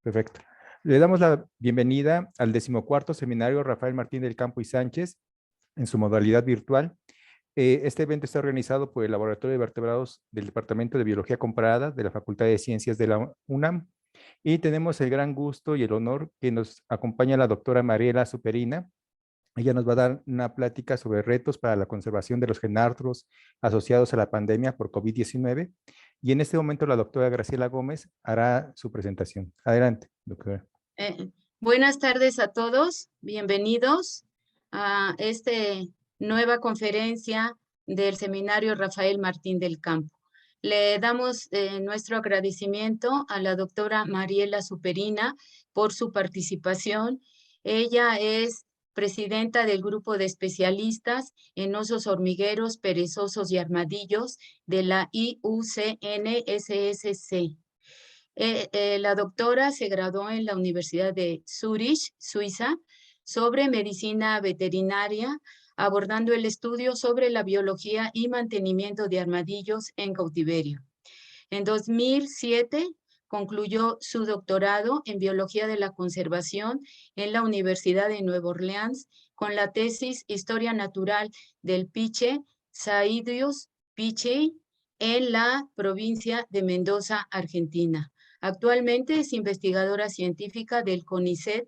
Perfecto. Le damos la bienvenida al 14º Seminario Rafael Martín del Campo y Sánchez en su modalidad virtual. Este evento está organizado por el Laboratorio de Vertebrados del Departamento de Biología Comparada de la Facultad de Ciencias de la UNAM. Y tenemos el gran gusto y el honor que nos acompaña la doctora Mariela Superina. Ella nos va a dar una plática sobre retos para la conservación de los genartros asociados a la pandemia por COVID-19. Y en este momento la doctora Graciela Gómez hará su presentación. Adelante, doctora. Buenas tardes a todos. Bienvenidos a esta nueva conferencia del Seminario Rafael Martín del Campo. Le damos nuestro agradecimiento a la doctora Mariela Superina por su participación. Ella es presidenta del grupo de especialistas en osos hormigueros, perezosos y armadillos de la IUCN-SSC. La doctora se graduó en la Universidad de Zurich, Suiza, sobre medicina veterinaria, abordando el estudio sobre la biología y mantenimiento de armadillos en cautiverio. En 2007 concluyó su doctorado en biología de la conservación en la Universidad de Nueva Orleans con la tesis Historia Natural del Piche, Saidius pichei, en la provincia de Mendoza, Argentina. Actualmente es investigadora científica del CONICET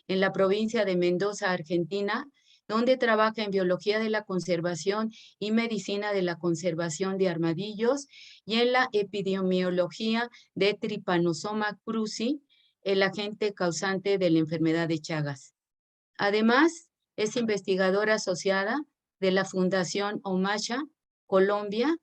en la provincia de Mendoza, Argentina, donde trabaja en biología de la conservación y medicina de la conservación de armadillos y en la epidemiología de Trypanosoma cruzi, el agente causante de la enfermedad de Chagas. Además, es investigadora asociada de la Fundación Omasha, Colombia,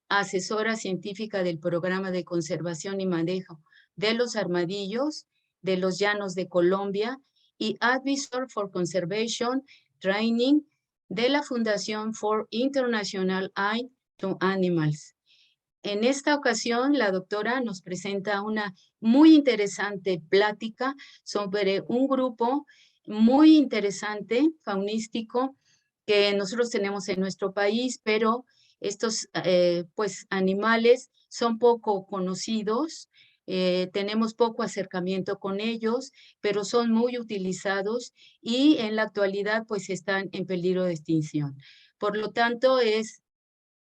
asesora científica del Programa de Conservación y Manejo de los Armadillos de los Llanos de Colombia y Advisor for Conservation Training de la Fundación for International Aid to Animals. En esta ocasión, la doctora nos presenta una muy interesante plática sobre un grupo muy interesante, faunístico, que nosotros tenemos en nuestro país, pero estos animales son poco conocidos, tenemos poco acercamiento con ellos, pero son muy utilizados y en la actualidad pues están en peligro de extinción. Por lo tanto,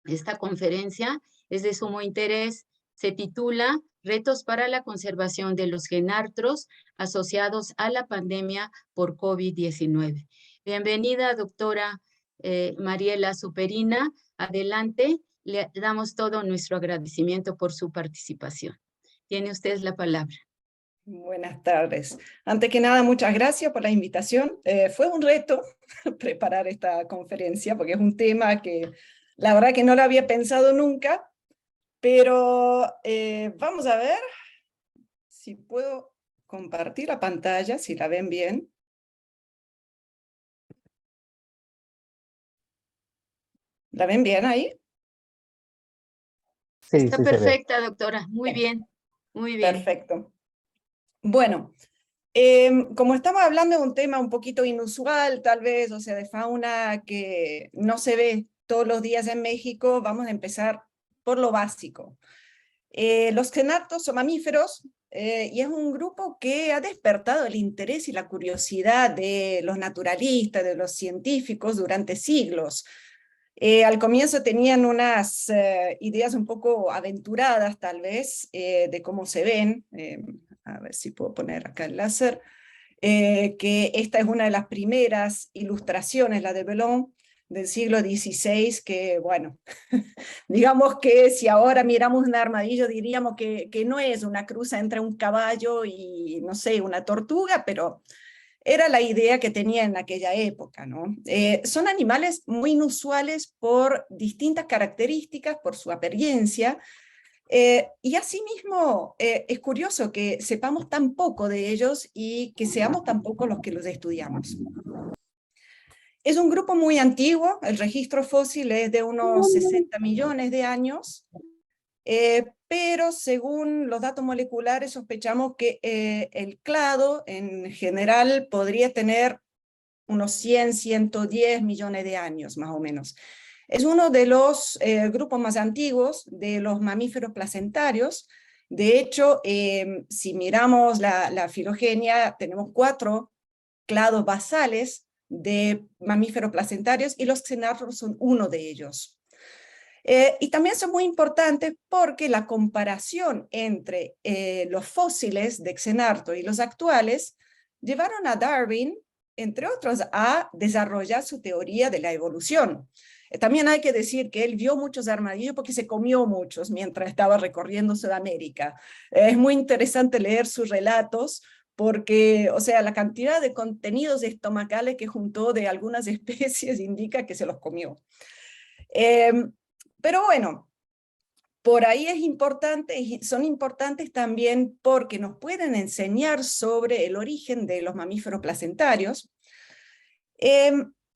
esta conferencia es de sumo interés. Se titula Retos para la conservación de los genartros asociados a la pandemia por COVID-19. Bienvenida, doctora Mariela Superina. Adelante, le damos todo nuestro agradecimiento por su participación. Tiene usted la palabra. Buenas tardes. Antes que nada, muchas gracias por la invitación. Fue un reto preparar esta conferencia porque es un tema que la verdad que no lo había pensado nunca, pero vamos a ver si puedo compartir la pantalla, si la ven bien. ¿La ven bien ahí? Sí, está sí, perfecta, doctora. Muy bien, muy bien. Perfecto. Bueno, como estamos hablando de un tema un poquito inusual, tal vez, o sea, de fauna que no se ve todos los días en México, vamos a empezar por lo básico. Los genartos son mamíferos y es un grupo que ha despertado el interés y la curiosidad de los naturalistas, de los científicos durante siglos. Al comienzo tenían unas ideas un poco aventuradas, tal vez, de cómo se ven. A ver si puedo poner acá el láser. Que esta es una de las primeras ilustraciones, la de Bellon, del siglo XVI, que, bueno, digamos que si ahora miramos un armadillo diríamos que no es una cruza entre un caballo y, no sé, una tortuga, pero era la idea que tenía en aquella época, ¿no? Son animales muy inusuales por distintas características, por su apariencia, y asimismo es curioso que sepamos tan poco de ellos y que seamos tan pocos los que los estudiamos. Es un grupo muy antiguo, el registro fósil es de unos 60 millones de años, pero según los datos moleculares sospechamos que el clado en general podría tener unos 100, 110 millones de años más o menos. Es uno de los grupos más antiguos de los mamíferos placentarios De hecho, si miramos la filogenia, tenemos 4 clados basales de mamíferos placentarios y los xenartros son uno de ellos. Y también son muy importantes porque la comparación entre los fósiles de xenartro y los actuales llevaron a Darwin, entre otros, a desarrollar su teoría de la evolución. También hay que decir que él vio muchos armadillos porque se comió muchos mientras estaba recorriendo Sudamérica. Es muy interesante leer sus relatos porque, o sea, la cantidad de contenidos estomacales que juntó de algunas especies indica que se los comió. Pero bueno, por ahí es importante, son importantes también porque nos pueden enseñar sobre el origen de los mamíferos placentarios.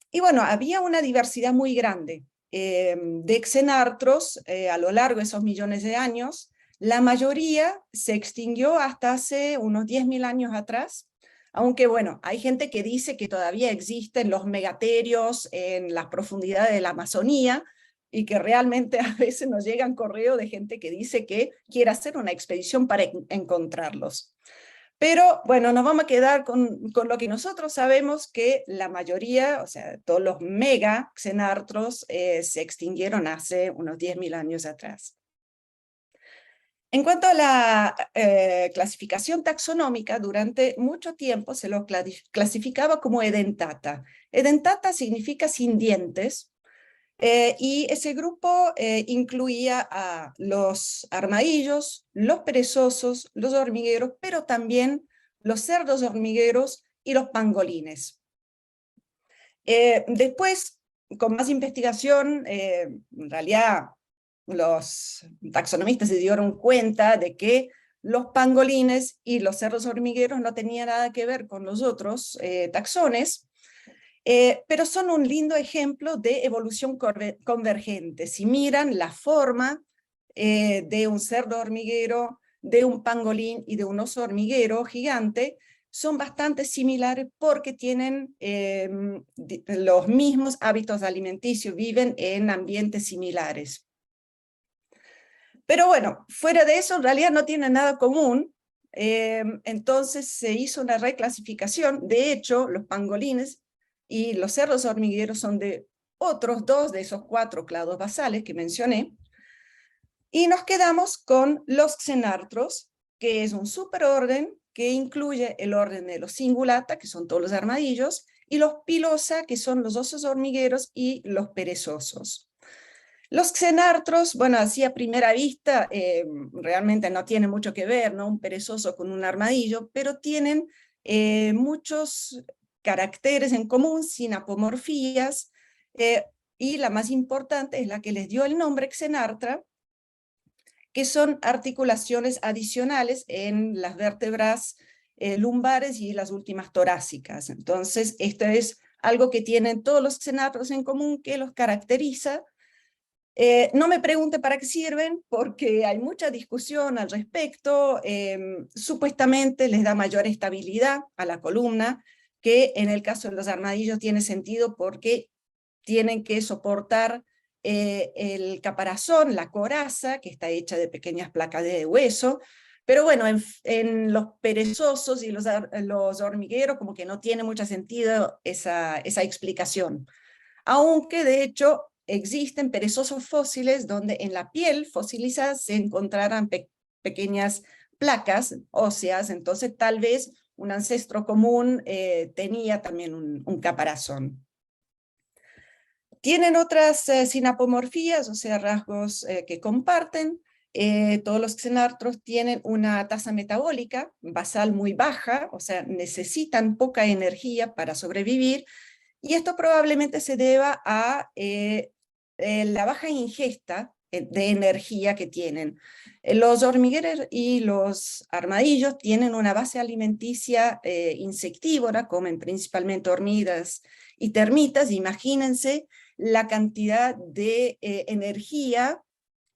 Y bueno, había una diversidad muy grande de xenartros a lo largo de esos millones de años. La mayoría se extinguió hasta hace unos 10.000 años atrás, aunque bueno, hay gente que dice que todavía existen los megaterios en las profundidades de la Amazonía, y que realmente a veces nos llegan correos de gente que dice que quiere hacer una expedición para encontrarlos. Pero bueno, nos vamos a quedar con lo que nosotros sabemos, que la mayoría, o sea, todos los mega xenartros se extinguieron hace unos 10.000 años atrás. En cuanto a la clasificación taxonómica, durante mucho tiempo se lo clasificaba como edentata. Edentata significa sin dientes, y ese grupo incluía a los armadillos, los perezosos, los hormigueros, pero también los cerdos hormigueros y los pangolines. Después, con más investigación, en realidad los taxonomistas se dieron cuenta de que los pangolines y los cerdos hormigueros no tenían nada que ver con los otros taxones, pero son un lindo ejemplo de evolución convergente. Si miran la forma de un cerdo hormiguero, de un pangolín y de un oso hormiguero gigante, son bastante similares porque tienen los mismos hábitos alimenticios, viven en ambientes similares. Pero bueno, fuera de eso, en realidad no tienen nada común. Entonces se hizo una reclasificación. De hecho, los pangolines y los cerdos hormigueros son de otros 2 de esos 4 clados basales que mencioné. Y nos quedamos con los xenartros, que es un superorden que incluye el orden de los cingulata, que son todos los armadillos, y los pilosa, que son los osos hormigueros y los perezosos. Los xenartros, bueno, así a primera vista, realmente no tiene mucho que ver, ¿no? Un perezoso con un armadillo, pero tienen muchos caracteres en común, sinapomorfías, y la más importante es la que les dio el nombre xenartra, que son articulaciones adicionales en las vértebras lumbares y las últimas torácicas. Entonces, esto es algo que tienen todos los xenartros en común, que los caracteriza. No me pregunte para qué sirven, porque hay mucha discusión al respecto. Supuestamente les da mayor estabilidad a la columna, que en el caso de los armadillos tiene sentido porque tienen que soportar el caparazón, la coraza, que está hecha de pequeñas placas de hueso. Pero bueno, en los perezosos y los hormigueros como que no tiene mucho sentido esa explicación. Aunque de hecho existen perezosos fósiles donde en la piel fosilizada se encontrarán pequeñas placas óseas, entonces tal vez un ancestro común tenía también un caparazón. Tienen otras sinapomorfías, o sea, rasgos que comparten. Todos los xenartros tienen una tasa metabólica basal muy baja, o sea, necesitan poca energía para sobrevivir, y esto probablemente se deba a la baja ingesta de energía que tienen. Los hormigueros y los armadillos tienen una base alimenticia insectívora, comen principalmente hormigas y termitas. Imagínense la cantidad de energía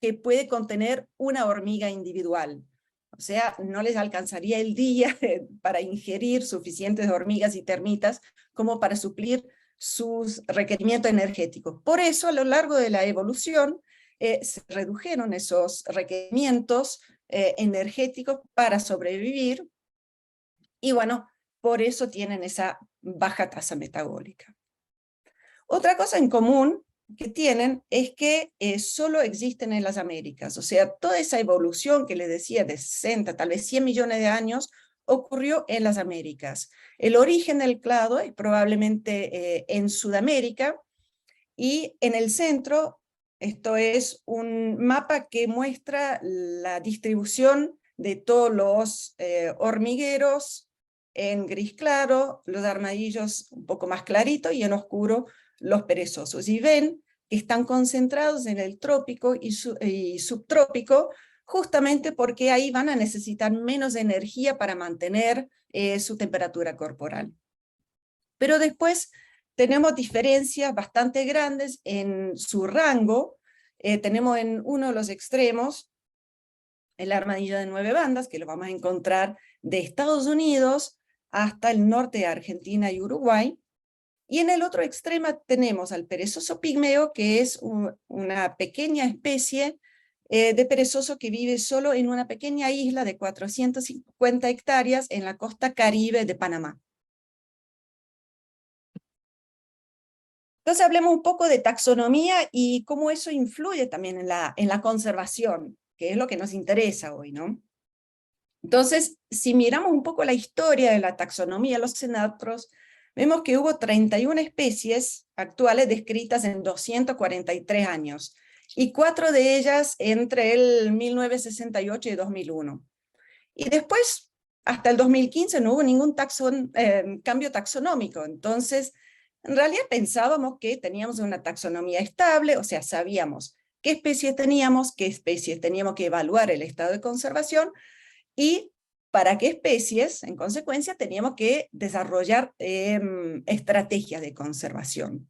que puede contener una hormiga individual. O sea, no les alcanzaría el día para ingerir suficientes hormigas y termitas como para suplir sus requerimientos energéticos. Por eso, a lo largo de la evolución, se redujeron esos requerimientos energéticos para sobrevivir, y bueno, por eso tienen esa baja tasa metabólica. Otra cosa en común que tienen es que solo existen en las Américas, o sea, toda esa evolución que les decía de 60, tal vez 100 millones de años, ocurrió en las Américas. El origen del clado es probablemente en Sudamérica, y en el centro, esto es un mapa que muestra la distribución de todos los hormigueros en gris claro, los armadillos un poco más clarito, y en oscuro los perezosos. Y ven que están concentrados en el trópico y subtrópico, justamente porque ahí van a necesitar menos energía para mantener su temperatura corporal. Pero después tenemos diferencias bastante grandes en su rango. Tenemos en uno de los extremos el armadillo de 9 bandas, que lo vamos a encontrar de Estados Unidos hasta el norte de Argentina y Uruguay. Y en el otro extremo tenemos al perezoso pigmeo, que es una pequeña especie de perezoso que vive solo en una pequeña isla de 450 hectáreas en la costa caribe de Panamá. Entonces hablemos un poco de taxonomía y cómo eso influye también en la conservación, que es lo que nos interesa hoy, ¿no? Entonces, si miramos un poco la historia de la taxonomía de los cenotros, vemos que hubo 31 especies actuales descritas en 243 años, y 4 de ellas entre el 1968 y 2001. Y después, hasta el 2015, no hubo ningún cambio taxonómico. Entonces, en realidad pensábamos que teníamos una taxonomía estable, o sea, sabíamos qué especies teníamos que evaluar el estado de conservación, y para qué especies, en consecuencia, teníamos que desarrollar estrategias de conservación.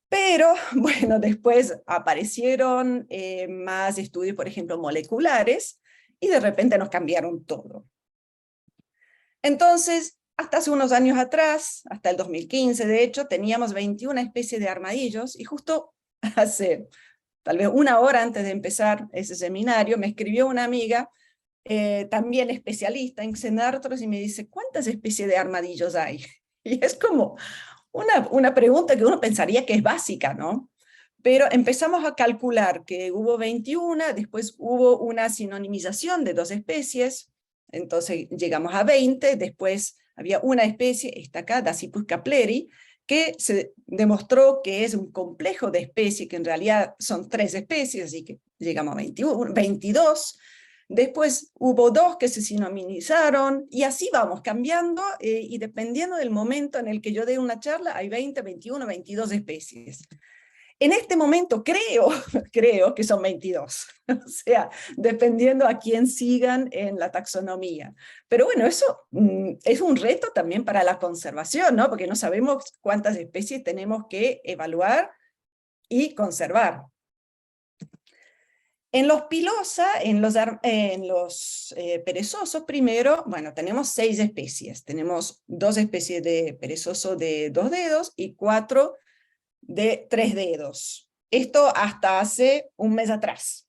Pero, bueno, después aparecieron más estudios, por ejemplo, moleculares, y de repente nos cambiaron todo. Entonces, hasta hace unos años atrás, hasta el 2015, de hecho, teníamos 21 especies de armadillos, y justo hace tal vez una hora antes de empezar ese seminario, me escribió una amiga, también especialista en cenotros, y me dice, ¿cuántas especies de armadillos hay? Y es como una pregunta que uno pensaría que es básica, ¿no? Pero empezamos a calcular que hubo 21, después hubo una sinonimización de 2 especies, entonces llegamos a 20, después había una especie, esta acá, Dasypus kapleri, que se demostró que es un complejo de especies, que en realidad son 3 especies, así que llegamos a 22. Después hubo 2 que se sinonimizaron, y así vamos cambiando, y dependiendo del momento en el que yo dé una charla, hay 20, 21, 22 especies. En este momento creo que son 22, o sea, dependiendo a quién sigan en la taxonomía. Pero bueno, eso es un reto también para la conservación, ¿no? Porque no sabemos cuántas especies tenemos que evaluar y conservar. En los pilosa, en los perezosos, primero, bueno, tenemos 6 especies. Tenemos 2 especies de perezoso de 2 dedos y 4 de 3 dedos. Esto hasta hace un mes atrás.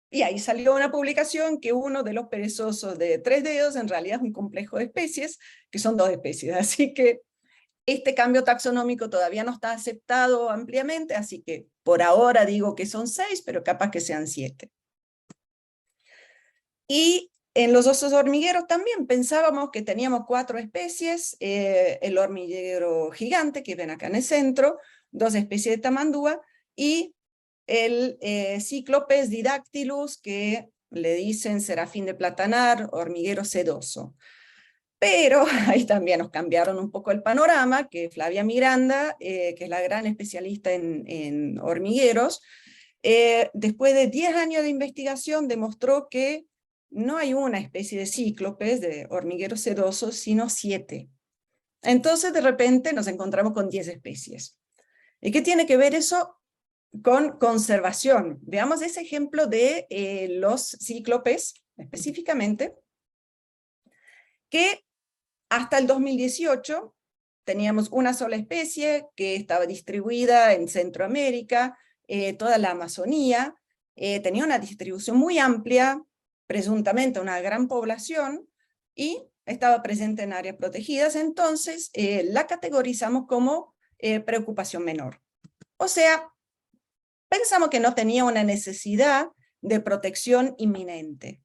Y ahí salió una publicación que uno de los perezosos de 3 dedos en realidad es un complejo de especies, que son 2 especies. Así que este cambio taxonómico todavía no está aceptado ampliamente, así que por ahora digo que son 6, pero capaz que sean 7. Y en los osos hormigueros también pensábamos que teníamos 4 especies, el hormiguero gigante, que ven acá en el centro, 2 especies de tamandúa, y el Cyclopes didactylus, que le dicen serafín de platanar, hormiguero sedoso. Pero ahí también nos cambiaron un poco el panorama, que Flavia Miranda, que es la gran especialista en hormigueros, después de 10 años de investigación demostró que no hay una especie de cíclopes, de hormigueros sedosos, sino 7. Entonces de repente nos encontramos con 10 especies. ¿Y qué tiene que ver eso con conservación? Veamos ese ejemplo de los cíclopes, específicamente, que hasta el 2018 teníamos una sola especie que estaba distribuida en Centroamérica, toda la Amazonía, tenía una distribución muy amplia, presuntamente una gran población, y estaba presente en áreas protegidas, entonces la categorizamos como preocupación menor. O sea, pensamos que no tenía una necesidad de protección inminente.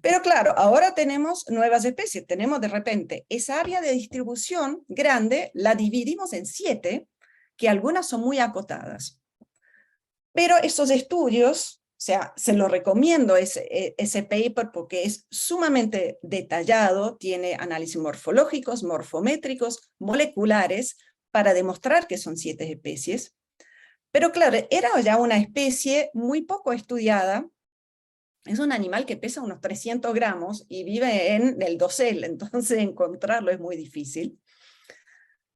Pero claro, ahora tenemos nuevas especies, tenemos de repente esa área de distribución grande, la dividimos en 7, que algunas son muy acotadas. Pero estos estudios, o sea, se lo recomiendo ese paper porque es sumamente detallado, tiene análisis morfológicos, morfométricos, moleculares, para demostrar que son 7 especies. Pero claro, era ya una especie muy poco estudiada. Es un animal que pesa unos 300 gramos y vive en el dosel, entonces encontrarlo es muy difícil.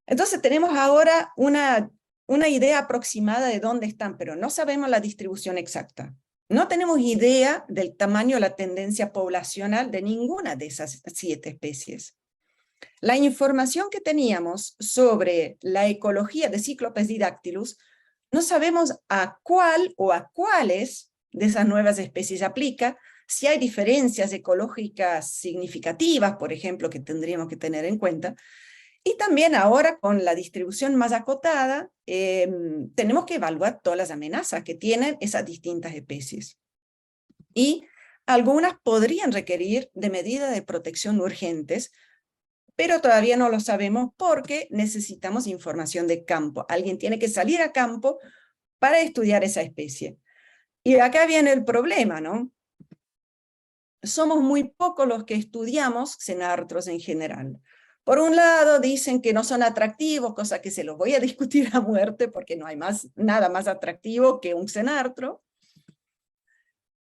Entonces tenemos ahora una idea aproximada de dónde están, pero no sabemos la distribución exacta. No tenemos idea del tamaño o la tendencia poblacional de ninguna de esas 7 especies. La información que teníamos sobre la ecología de Cyclopes didactylus, no sabemos a cuál o a cuáles de esas nuevas especies aplica, si hay diferencias ecológicas significativas, por ejemplo, que tendríamos que tener en cuenta. Y también ahora con la distribución más acotada, tenemos que evaluar todas las amenazas que tienen esas distintas especies. Y algunas podrían requerir de medidas de protección urgentes, pero todavía no lo sabemos porque necesitamos información de campo. Alguien tiene que salir a campo para estudiar esa especie. Y acá viene el problema, ¿no? Somos muy pocos los que estudiamos xenartros en general. Por un lado, dicen que no son atractivos, cosa que se los voy a discutir a muerte, porque no hay nada más atractivo que un xenartro.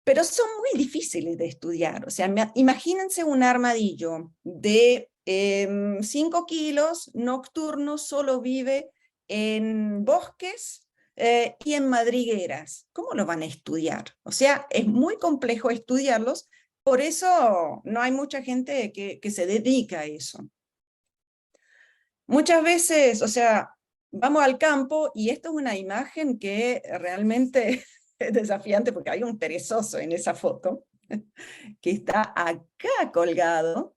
Pero son muy difíciles de estudiar. O sea, imagínense un armadillo de 5 kilos, nocturno, solo vive en bosques y en madrigueras. ¿Cómo lo van a estudiar? O sea, es muy complejo estudiarlos, por eso no hay mucha gente que se dedica a eso. Muchas veces, o sea, vamos al campo y esto es una imagen que realmente es desafiante porque hay un perezoso en esa foto que está acá colgado.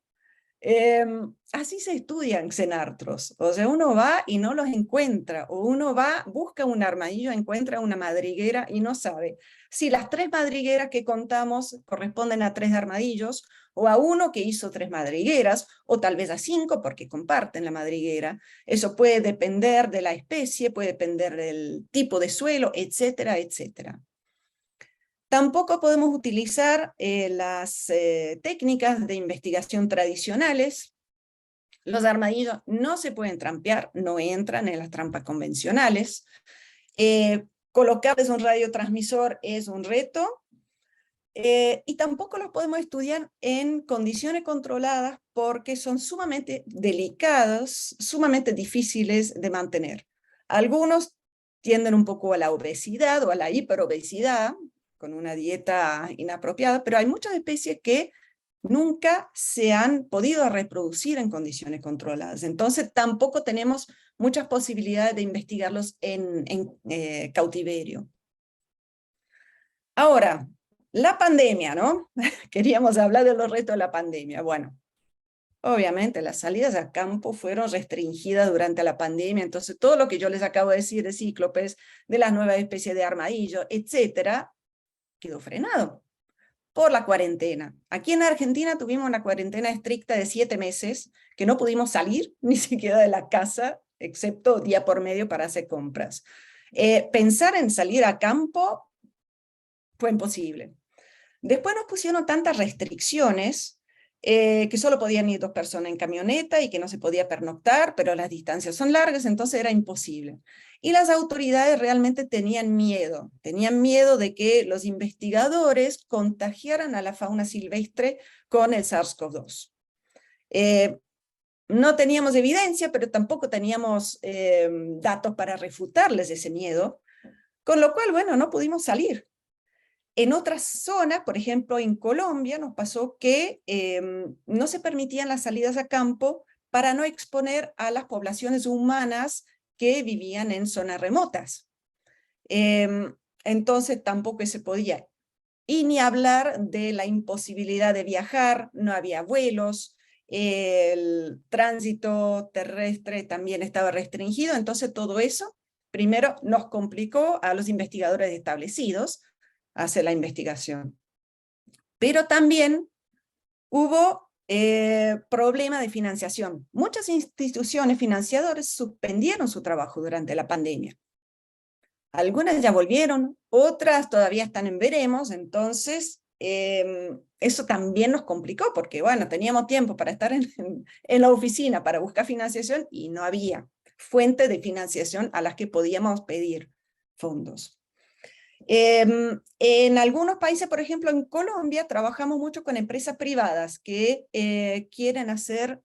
Así se estudian xenartros, o sea, uno va y no los encuentra, o uno va, busca un armadillo, encuentra una madriguera y no sabe si las 3 madrigueras que contamos corresponden a 3 armadillos, o a uno que hizo 3 madrigueras, o tal vez a 5 porque comparten la madriguera. Eso puede depender de la especie, puede depender del tipo de suelo, etcétera, etcétera. Tampoco podemos utilizar las técnicas de investigación tradicionales. Los armadillos no se pueden trampear, no entran en las trampas convencionales. Colocarles un radiotransmisor es un reto. Y tampoco los podemos estudiar en condiciones controladas porque son sumamente delicados, sumamente difíciles de mantener. Algunos tienden un poco a la obesidad o a la hiperobesidad, con una dieta inapropiada, pero hay muchas especies que nunca se han podido reproducir en condiciones controladas. Entonces tampoco tenemos muchas posibilidades de investigarlos en cautiverio. Ahora, la pandemia, ¿no? Queríamos hablar de los retos de la pandemia. Bueno, obviamente las salidas a campo fueron restringidas durante la pandemia, entonces todo lo que yo les acabo de decir de cíclopes, de las nuevas especies de armadillo, etcétera, quedó frenado por la cuarentena. Aquí en Argentina tuvimos una cuarentena estricta de 7 meses, que no pudimos salir ni siquiera de la casa, excepto día por medio para hacer compras. Pensar en salir a campo fue imposible. Después nos pusieron tantas restricciones que solo podían ir 2 personas en camioneta y que no se podía pernoctar, pero las distancias son largas, entonces era imposible. Y las autoridades realmente tenían miedo de que los investigadores contagiaran a la fauna silvestre con el SARS-CoV-2. No teníamos evidencia, pero tampoco teníamos datos para refutarles ese miedo, con lo cual, bueno, no pudimos salir. En otras zonas, por ejemplo en Colombia, nos pasó que no se permitían las salidas a campo para no exponer a las poblaciones humanas que vivían en zonas remotas. Entonces tampoco se podía. Y ni hablar de la imposibilidad de viajar, no había vuelos, el tránsito terrestre también estaba restringido, entonces todo eso, primero, nos complicó a los investigadores establecidos hacer la investigación. Pero también hubo problema de financiación. Muchas instituciones financiadoras suspendieron su trabajo durante la pandemia. Algunas ya volvieron, otras todavía están en veremos, entonces eso también nos complicó, porque bueno, teníamos tiempo para estar en la oficina para buscar financiación y no había fuente de financiación a las que podíamos pedir fondos. En algunos países, por ejemplo en Colombia, trabajamos mucho con empresas privadas que quieren hacer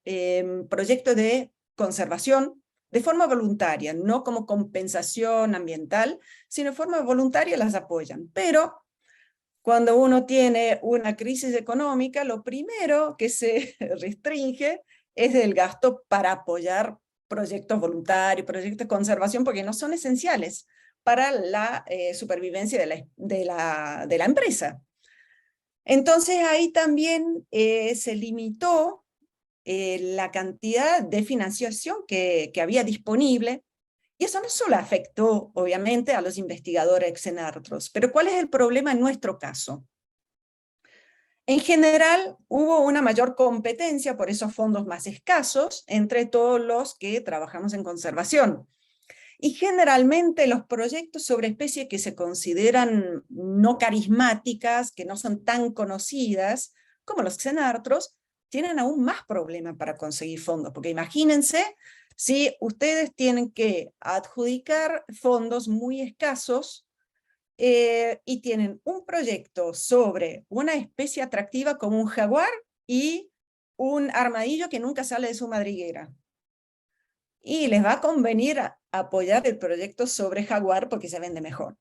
proyectos de conservación de forma voluntaria, no como compensación ambiental, sino de forma voluntaria las apoyan. Pero cuando uno tiene una crisis económica, lo primero que se restringe es el gasto para apoyar proyectos voluntarios, proyectos de conservación, porque no son esenciales para la supervivencia de la empresa. Entonces ahí también se limitó la cantidad de financiación que había disponible, y eso no solo afectó, obviamente, a los investigadores Xenartros, pero ¿cuál es el problema en nuestro caso? En general, hubo una mayor competencia por esos fondos más escasos entre todos los que trabajamos en conservación. Y generalmente los proyectos sobre especies que se consideran no carismáticas, que no son tan conocidas, como los Xenartros, tienen aún más problemas para conseguir fondos, porque imagínense si ustedes tienen que adjudicar fondos muy escasos y tienen un proyecto sobre una especie atractiva como un jaguar y un armadillo que nunca sale de su madriguera. Y les va a convenir apoyar el proyecto sobre jaguar porque se vende mejor.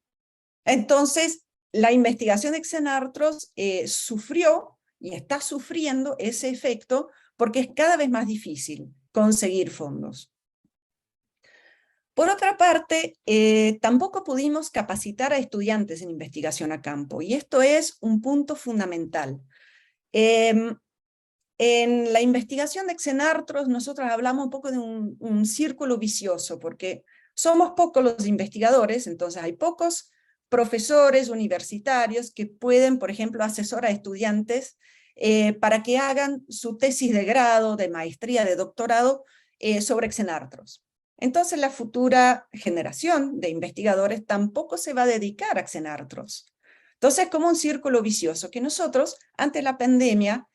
Entonces, la investigación de Xenartros sufrió y está sufriendo ese efecto porque es cada vez más difícil conseguir fondos. Por otra parte, tampoco pudimos capacitar a estudiantes en investigación a campo, y esto es un punto fundamental. En la investigación de Xenartros nosotros hablamos un poco de un círculo vicioso, porque somos pocos los investigadores, entonces hay pocos profesores universitarios que pueden, por ejemplo, asesorar a estudiantes para que hagan su tesis de grado, de maestría, de doctorado sobre Xenartros. Entonces la futura generación de investigadores tampoco se va a dedicar a Xenartros. Entonces es como un círculo vicioso que nosotros, ante la pandemia,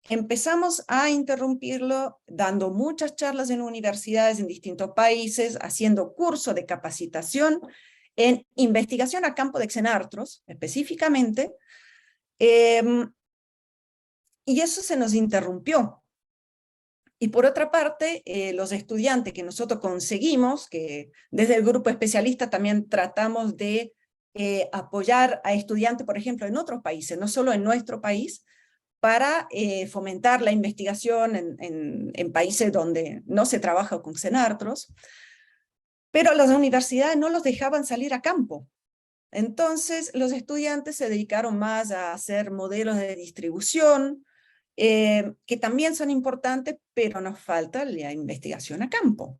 empezamos a interrumpirlo dando muchas charlas en universidades en distintos países, haciendo cursos de capacitación en investigación a campo de Xenartros, específicamente, y eso se nos interrumpió. Y por otra parte, los estudiantes que nosotros conseguimos, que desde el grupo especialista también tratamos de apoyar a estudiantes, por ejemplo, en otros países, no solo en nuestro país, para fomentar la investigación en países donde no se trabaja con Xenartros, pero las universidades no los dejaban salir a campo. Entonces los estudiantes se dedicaron más a hacer modelos de distribución, que también son importantes, pero nos falta la investigación a campo.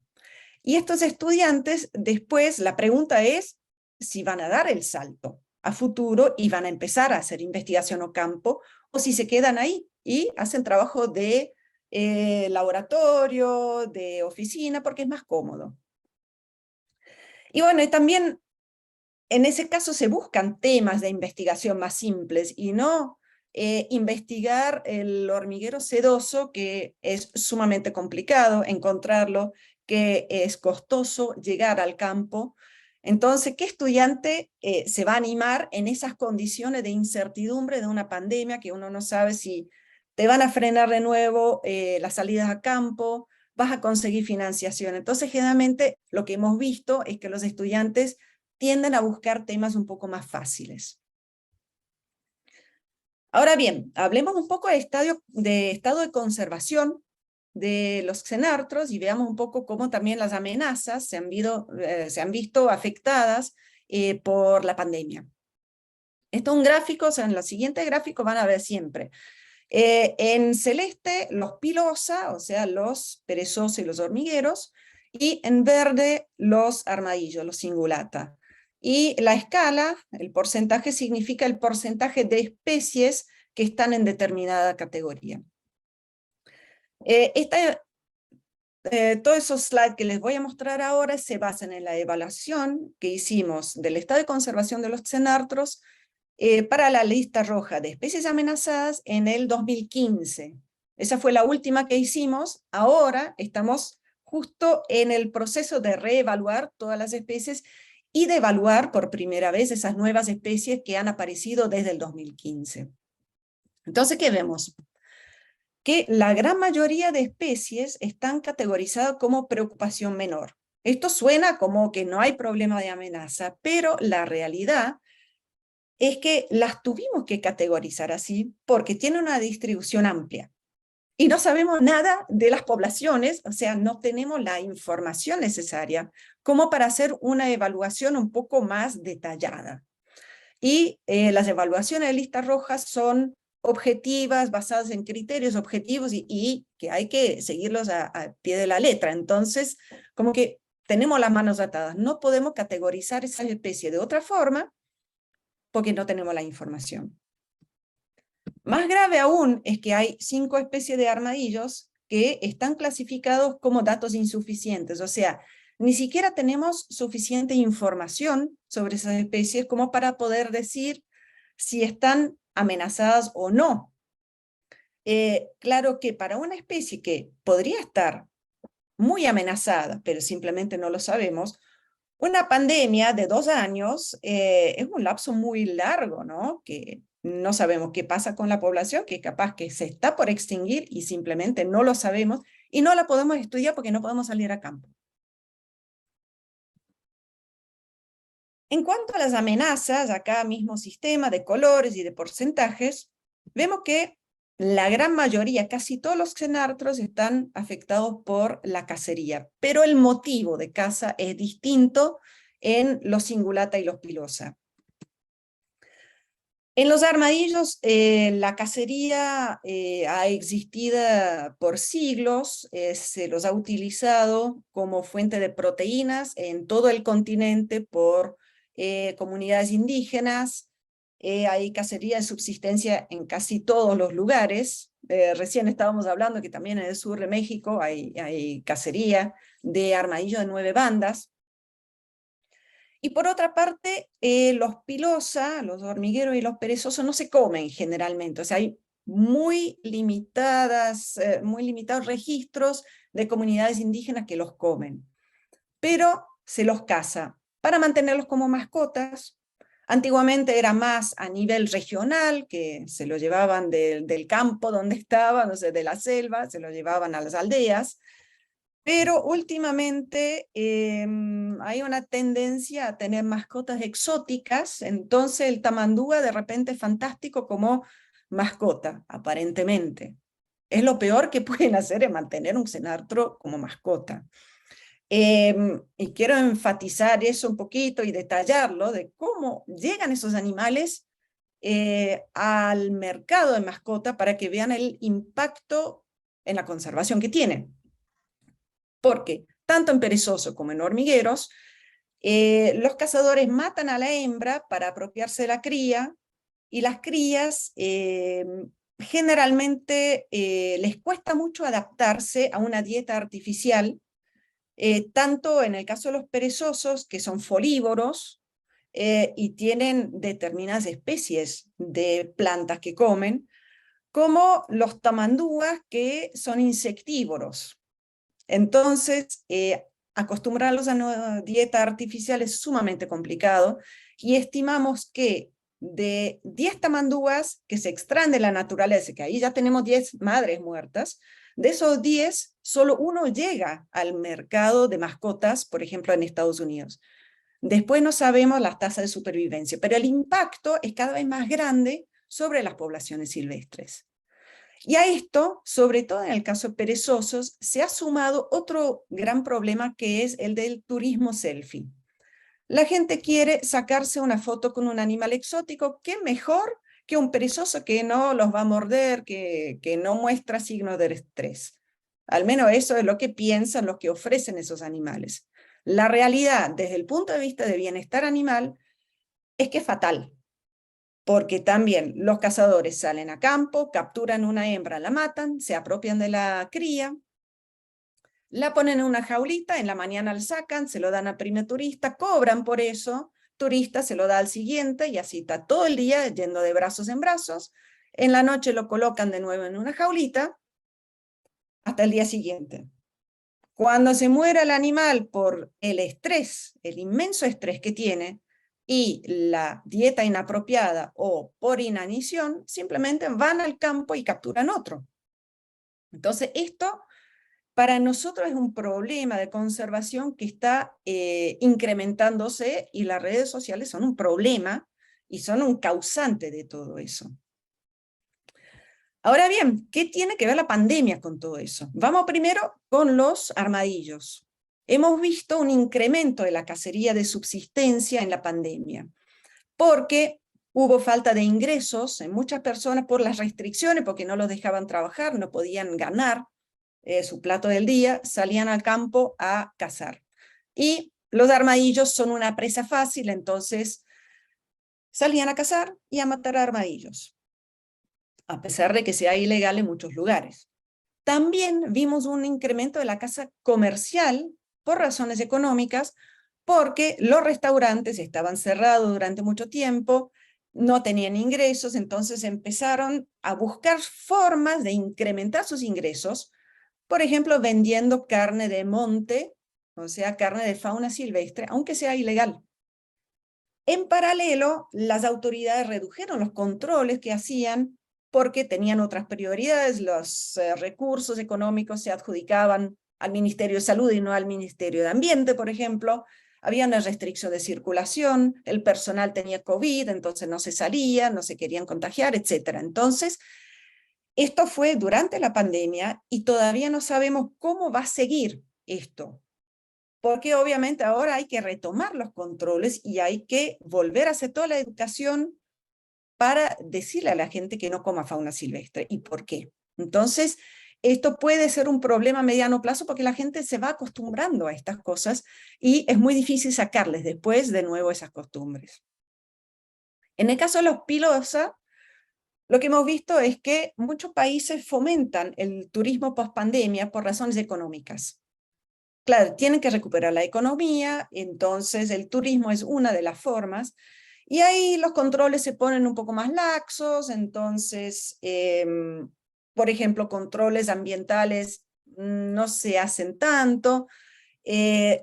Y estos estudiantes, después, la pregunta es si van a dar el salto a futuro y van a empezar a hacer investigación a campo, o si se quedan ahí y hacen trabajo de laboratorio, de oficina, porque es más cómodo. Y bueno, y también en ese caso se buscan temas de investigación más simples y no investigar el hormiguero sedoso, que es sumamente complicado encontrarlo, que es costoso llegar al campo. Entonces, ¿qué estudiante se va a animar en esas condiciones de incertidumbre de una pandemia que uno no sabe si te van a frenar de nuevo las salidas a campo, vas a conseguir financiación? Entonces, generalmente lo que hemos visto es que los estudiantes tienden a buscar temas un poco más fáciles. Ahora bien, hablemos un poco de estado de conservación de los Xenartros y veamos un poco cómo también las amenazas se han visto afectadas por la pandemia. Esto es un gráfico, o sea, en los siguientes gráficos van a ver siempre. En celeste, los pilosa, o sea, los perezosos y los hormigueros, y en verde, los armadillos, los cingulata. Y la escala, el porcentaje, significa el porcentaje de especies que están en determinada categoría. Todos esos slides que les voy a mostrar ahora se basan en la evaluación que hicimos del estado de conservación de los xenartros para la lista roja de especies amenazadas en el 2015. Esa fue la última que hicimos. Ahora estamos justo en el proceso de reevaluar todas las especies y de evaluar por primera vez esas nuevas especies que han aparecido desde el 2015. Entonces, ¿qué vemos? Que la gran mayoría de especies están categorizadas como preocupación menor. Esto suena como que no hay problema de amenaza, pero la realidad es que las tuvimos que categorizar así porque tienen una distribución amplia. Y no sabemos nada de las poblaciones, o sea, no tenemos la información necesaria como para hacer una evaluación un poco más detallada. Y las evaluaciones de listas rojas son objetivas, basadas en criterios objetivos y que hay que seguirlos a pie de la letra. Entonces, como que tenemos las manos atadas. No podemos categorizar esa especie de otra forma porque no tenemos la información. Más grave aún es que hay 5 especies de armadillos que están clasificados como datos insuficientes, o sea, ni siquiera tenemos suficiente información sobre esas especies como para poder decir si están amenazadas o no. Claro que para una especie que podría estar muy amenazada, pero simplemente no lo sabemos, una pandemia de 2 años es un lapso muy largo, ¿no? Que no sabemos qué pasa con la población, que capaz que se está por extinguir y simplemente no lo sabemos y no la podemos estudiar porque no podemos salir a campo. En cuanto a las amenazas, acá mismo sistema de colores y de porcentajes, vemos que la gran mayoría, casi todos los xenartros están afectados por la cacería, pero el motivo de caza es distinto en los cingulata y los pilosa. En los armadillos, la cacería ha existido por siglos, se los ha utilizado como fuente de proteínas en todo el continente por comunidades indígenas. Hay cacería de subsistencia en casi todos los lugares. Recién estábamos hablando que también en el sur de México hay cacería de armadillos de 9 bandas. Y por otra parte, los pilosa, los hormigueros y los perezosos no se comen generalmente, o sea, hay muy limitados registros de comunidades indígenas que los comen, pero se los caza para mantenerlos como mascotas. Antiguamente era más a nivel regional, que se lo llevaban del campo donde estaban, no sé, de la selva, se lo llevaban a las aldeas. Pero últimamente hay una tendencia a tener mascotas exóticas, entonces el tamandúa de repente es fantástico como mascota, aparentemente. Es lo peor que pueden hacer es mantener un xenartro como mascota. Y quiero enfatizar eso un poquito y detallarlo de cómo llegan esos animales al mercado de mascota para que vean el impacto en la conservación que tienen. Porque tanto en perezosos como en hormigueros, los cazadores matan a la hembra para apropiarse de la cría, y las crías generalmente les cuesta mucho adaptarse a una dieta artificial, tanto en el caso de los perezosos, que son folívoros, y tienen determinadas especies de plantas que comen, como los tamandúas, que son insectívoros. Entonces, acostumbrarlos a una dieta artificial es sumamente complicado y estimamos que de 10 tamandúas que se extraen de la naturaleza, que ahí ya tenemos 10 madres muertas, de esos 10, solo uno llega al mercado de mascotas, por ejemplo, en Estados Unidos. Después no sabemos las tasas de supervivencia, pero el impacto es cada vez más grande sobre las poblaciones silvestres. Y a esto, sobre todo en el caso de perezosos, se ha sumado otro gran problema que es el del turismo selfie. La gente quiere sacarse una foto con un animal exótico, ¿qué mejor que un perezoso que no los va a morder, que no muestra signos de estrés? Al menos eso es lo que piensan los que ofrecen esos animales. La realidad, desde el punto de vista de bienestar animal, es que es fatal, porque también los cazadores salen a campo, capturan una hembra, la matan, se apropian de la cría, la ponen en una jaulita, en la mañana la sacan, se lo dan al primer turista, cobran por eso, turista se lo da al siguiente y así está todo el día yendo de brazos en brazos. En la noche lo colocan de nuevo en una jaulita hasta el día siguiente. Cuando se muera el animal por el estrés, el inmenso estrés que tiene, y la dieta inapropiada o por inanición, simplemente van al campo y capturan otro. Entonces esto para nosotros es un problema de conservación que está incrementándose y las redes sociales son un problema y son un causante de todo eso. Ahora bien, ¿qué tiene que ver la pandemia con todo eso? Vamos primero con los armadillos. Hemos visto un incremento de la cacería de subsistencia en la pandemia, porque hubo falta de ingresos en muchas personas por las restricciones, porque no los dejaban trabajar, no podían ganar su plato del día, salían al campo a cazar. Y los armadillos son una presa fácil, entonces salían a cazar y a matar armadillos, a pesar de que sea ilegal en muchos lugares. También vimos un incremento de la caza comercial por razones económicas, porque los restaurantes estaban cerrados durante mucho tiempo, no tenían ingresos, entonces empezaron a buscar formas de incrementar sus ingresos, por ejemplo, vendiendo carne de monte, o sea, carne de fauna silvestre, aunque sea ilegal. En paralelo, las autoridades redujeron los controles que hacían porque tenían otras prioridades, los recursos económicos se adjudicaban al Ministerio de Salud y no al Ministerio de Ambiente, por ejemplo. Había una restricción de circulación, el personal tenía COVID, entonces no se salía, no se querían contagiar, etc. Entonces, esto fue durante la pandemia y todavía no sabemos cómo va a seguir esto, porque obviamente ahora hay que retomar los controles y hay que volver a hacer toda la educación para decirle a la gente que no coma fauna silvestre. ¿Y por qué? Entonces, esto puede ser un problema a mediano plazo porque la gente se va acostumbrando a estas cosas y es muy difícil sacarles después de nuevo esas costumbres. En el caso de los pilosa, lo que hemos visto es que muchos países fomentan el turismo post-pandemia por razones económicas. Claro, tienen que recuperar la economía, entonces el turismo es una de las formas, y ahí los controles se ponen un poco más laxos, entonces, por ejemplo, controles ambientales no se hacen tanto.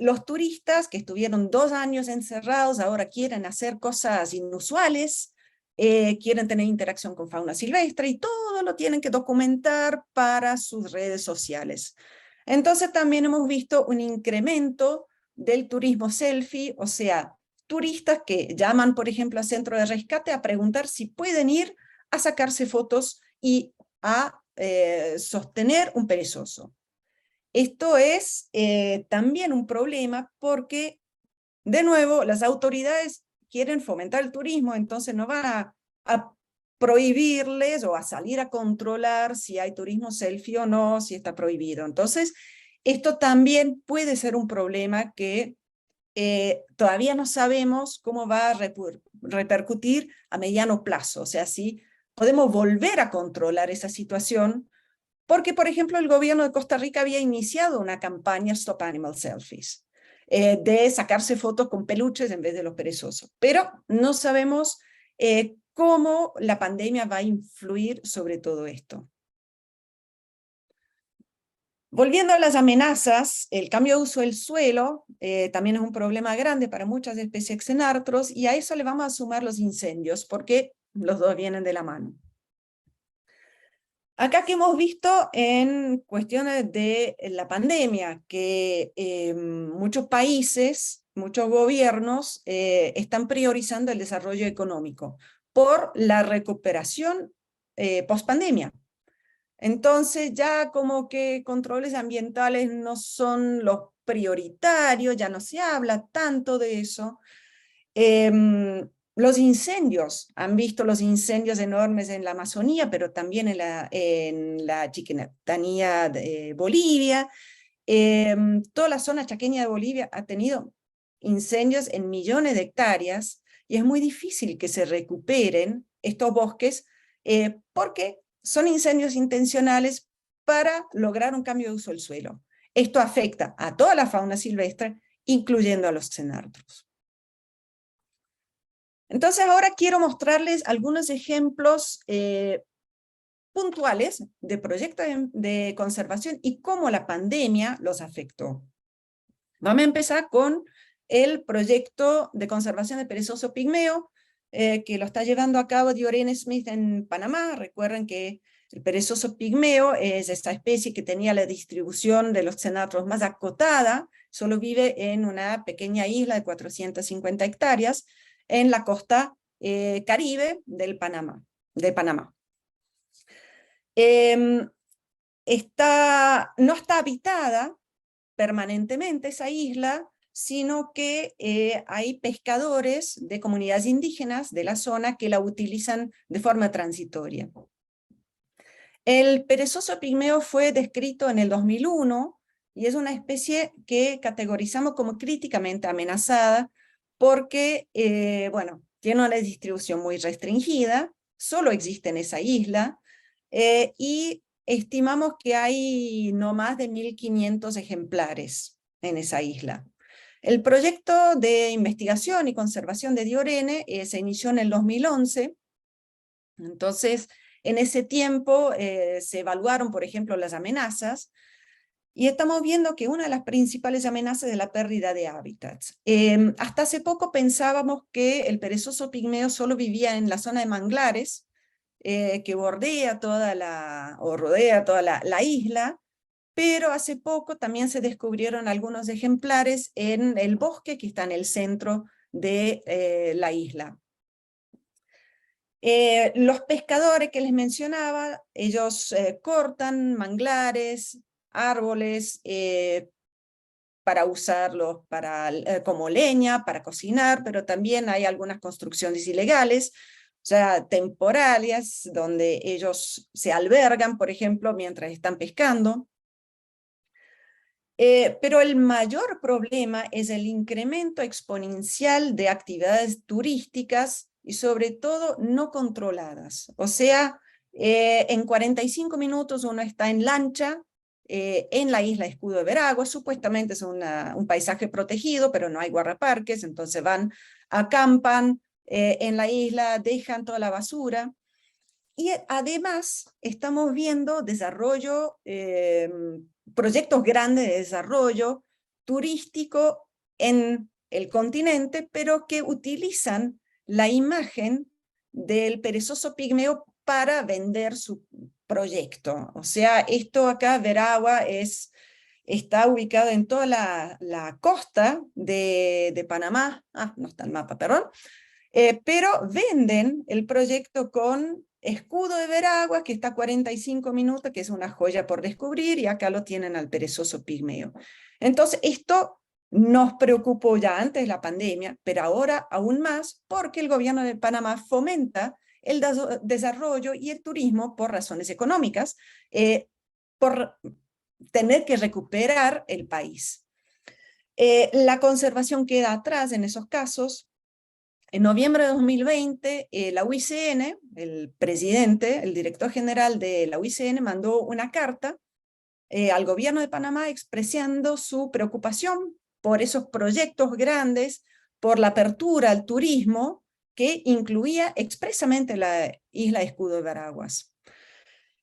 Los turistas que estuvieron 2 años encerrados ahora quieren hacer cosas inusuales, quieren tener interacción con fauna silvestre y todo lo tienen que documentar para sus redes sociales. Entonces también hemos visto un incremento del turismo selfie, o sea, turistas que llaman, por ejemplo, a centro de rescate a preguntar si pueden ir a sacarse fotos y a sostener un perezoso. Esto es también un problema porque, de nuevo, las autoridades quieren fomentar el turismo, entonces no van a prohibirles o a salir a controlar si hay turismo selfie o no, si está prohibido. Entonces, esto también puede ser un problema que todavía no sabemos cómo va a repercutir a mediano plazo. O sea, si podemos volver a controlar esa situación, porque, por ejemplo, el gobierno de Costa Rica había iniciado una campaña Stop Animal Selfies, de sacarse fotos con peluches en vez de los perezosos. Pero no sabemos cómo la pandemia va a influir sobre todo esto. Volviendo a las amenazas, el cambio de uso del suelo también es un problema grande para muchas especies xenartros, y a eso le vamos a sumar los incendios, porque los dos vienen de la mano. Acá que hemos visto en cuestiones de la pandemia, que muchos países, muchos gobiernos están priorizando el desarrollo económico por la recuperación post-pandemia. Entonces ya como que controles ambientales no son los prioritario, ya no se habla tanto de eso. Los incendios, han visto los incendios enormes en la Amazonía, pero también en la Chiquitanía de Bolivia. Toda la zona chaqueña de Bolivia ha tenido incendios en millones de hectáreas y es muy difícil que se recuperen estos bosques porque son incendios intencionales para lograr un cambio de uso del suelo. Esto afecta a toda la fauna silvestre, incluyendo a los xenartros. Entonces ahora quiero mostrarles algunos ejemplos puntuales de proyectos de conservación y cómo la pandemia los afectó. Vamos a empezar con el proyecto de conservación de perezoso pigmeo, que lo está llevando a cabo Diorene Smith en Panamá. Recuerden que el perezoso pigmeo es esta especie que tenía la distribución de los xenartros más acotada, solo vive en una pequeña isla de 450 hectáreas en la costa caribe de Panamá. No está habitada permanentemente esa isla, sino que hay pescadores de comunidades indígenas de la zona que la utilizan de forma transitoria. El perezoso pigmeo fue descrito en el 2001 y es una especie que categorizamos como críticamente amenazada porque, bueno, tiene una distribución muy restringida, solo existe en esa isla, y estimamos que hay no más de 1.500 ejemplares en esa isla. El proyecto de investigación y conservación de Diorene se inició en el 2011, entonces en ese tiempo se evaluaron, por ejemplo, las amenazas, y estamos viendo que una de las principales amenazas es la pérdida de hábitats. Hasta hace poco pensábamos que el perezoso pigmeo solo vivía en la zona de manglares, que rodea toda la isla, pero hace poco también se descubrieron algunos ejemplares en el bosque que está en el centro de la isla. Los pescadores que les mencionaba, ellos cortan manglares, árboles, para usarlos como leña, para cocinar, pero también hay algunas construcciones ilegales, o sea, temporarias, donde ellos se albergan, por ejemplo, mientras están pescando. Pero el mayor problema es el incremento exponencial de actividades turísticas y sobre todo no controladas. O sea, en 45 minutos uno está en lancha en la isla Escudo de Veragua, supuestamente es un paisaje protegido, pero no hay guardaparques, entonces van, acampan en la isla, dejan toda la basura. Y además estamos viendo desarrollo, proyectos grandes de desarrollo turístico en el continente, pero que utilizan la imagen del perezoso pigmeo para vender su proyecto. O sea, esto acá, Veragua, está ubicado en toda la costa de Panamá. No está el mapa, perdón. Pero venden el proyecto con Escudo de Veragua, que está a 45 minutos, que es una joya por descubrir, y acá lo tienen al perezoso pigmeo. Entonces, esto nos preocupó ya antes de la pandemia, pero ahora aún más, porque el gobierno de Panamá fomenta el desarrollo y el turismo por razones económicas, por tener que recuperar el país. La conservación queda atrás en esos casos. En noviembre de 2020, la UICN, el presidente, el director general de la UICN, mandó una carta al gobierno de Panamá expresando su preocupación por esos proyectos grandes, por la apertura al turismo, que incluía expresamente la isla Escudo de Veraguas.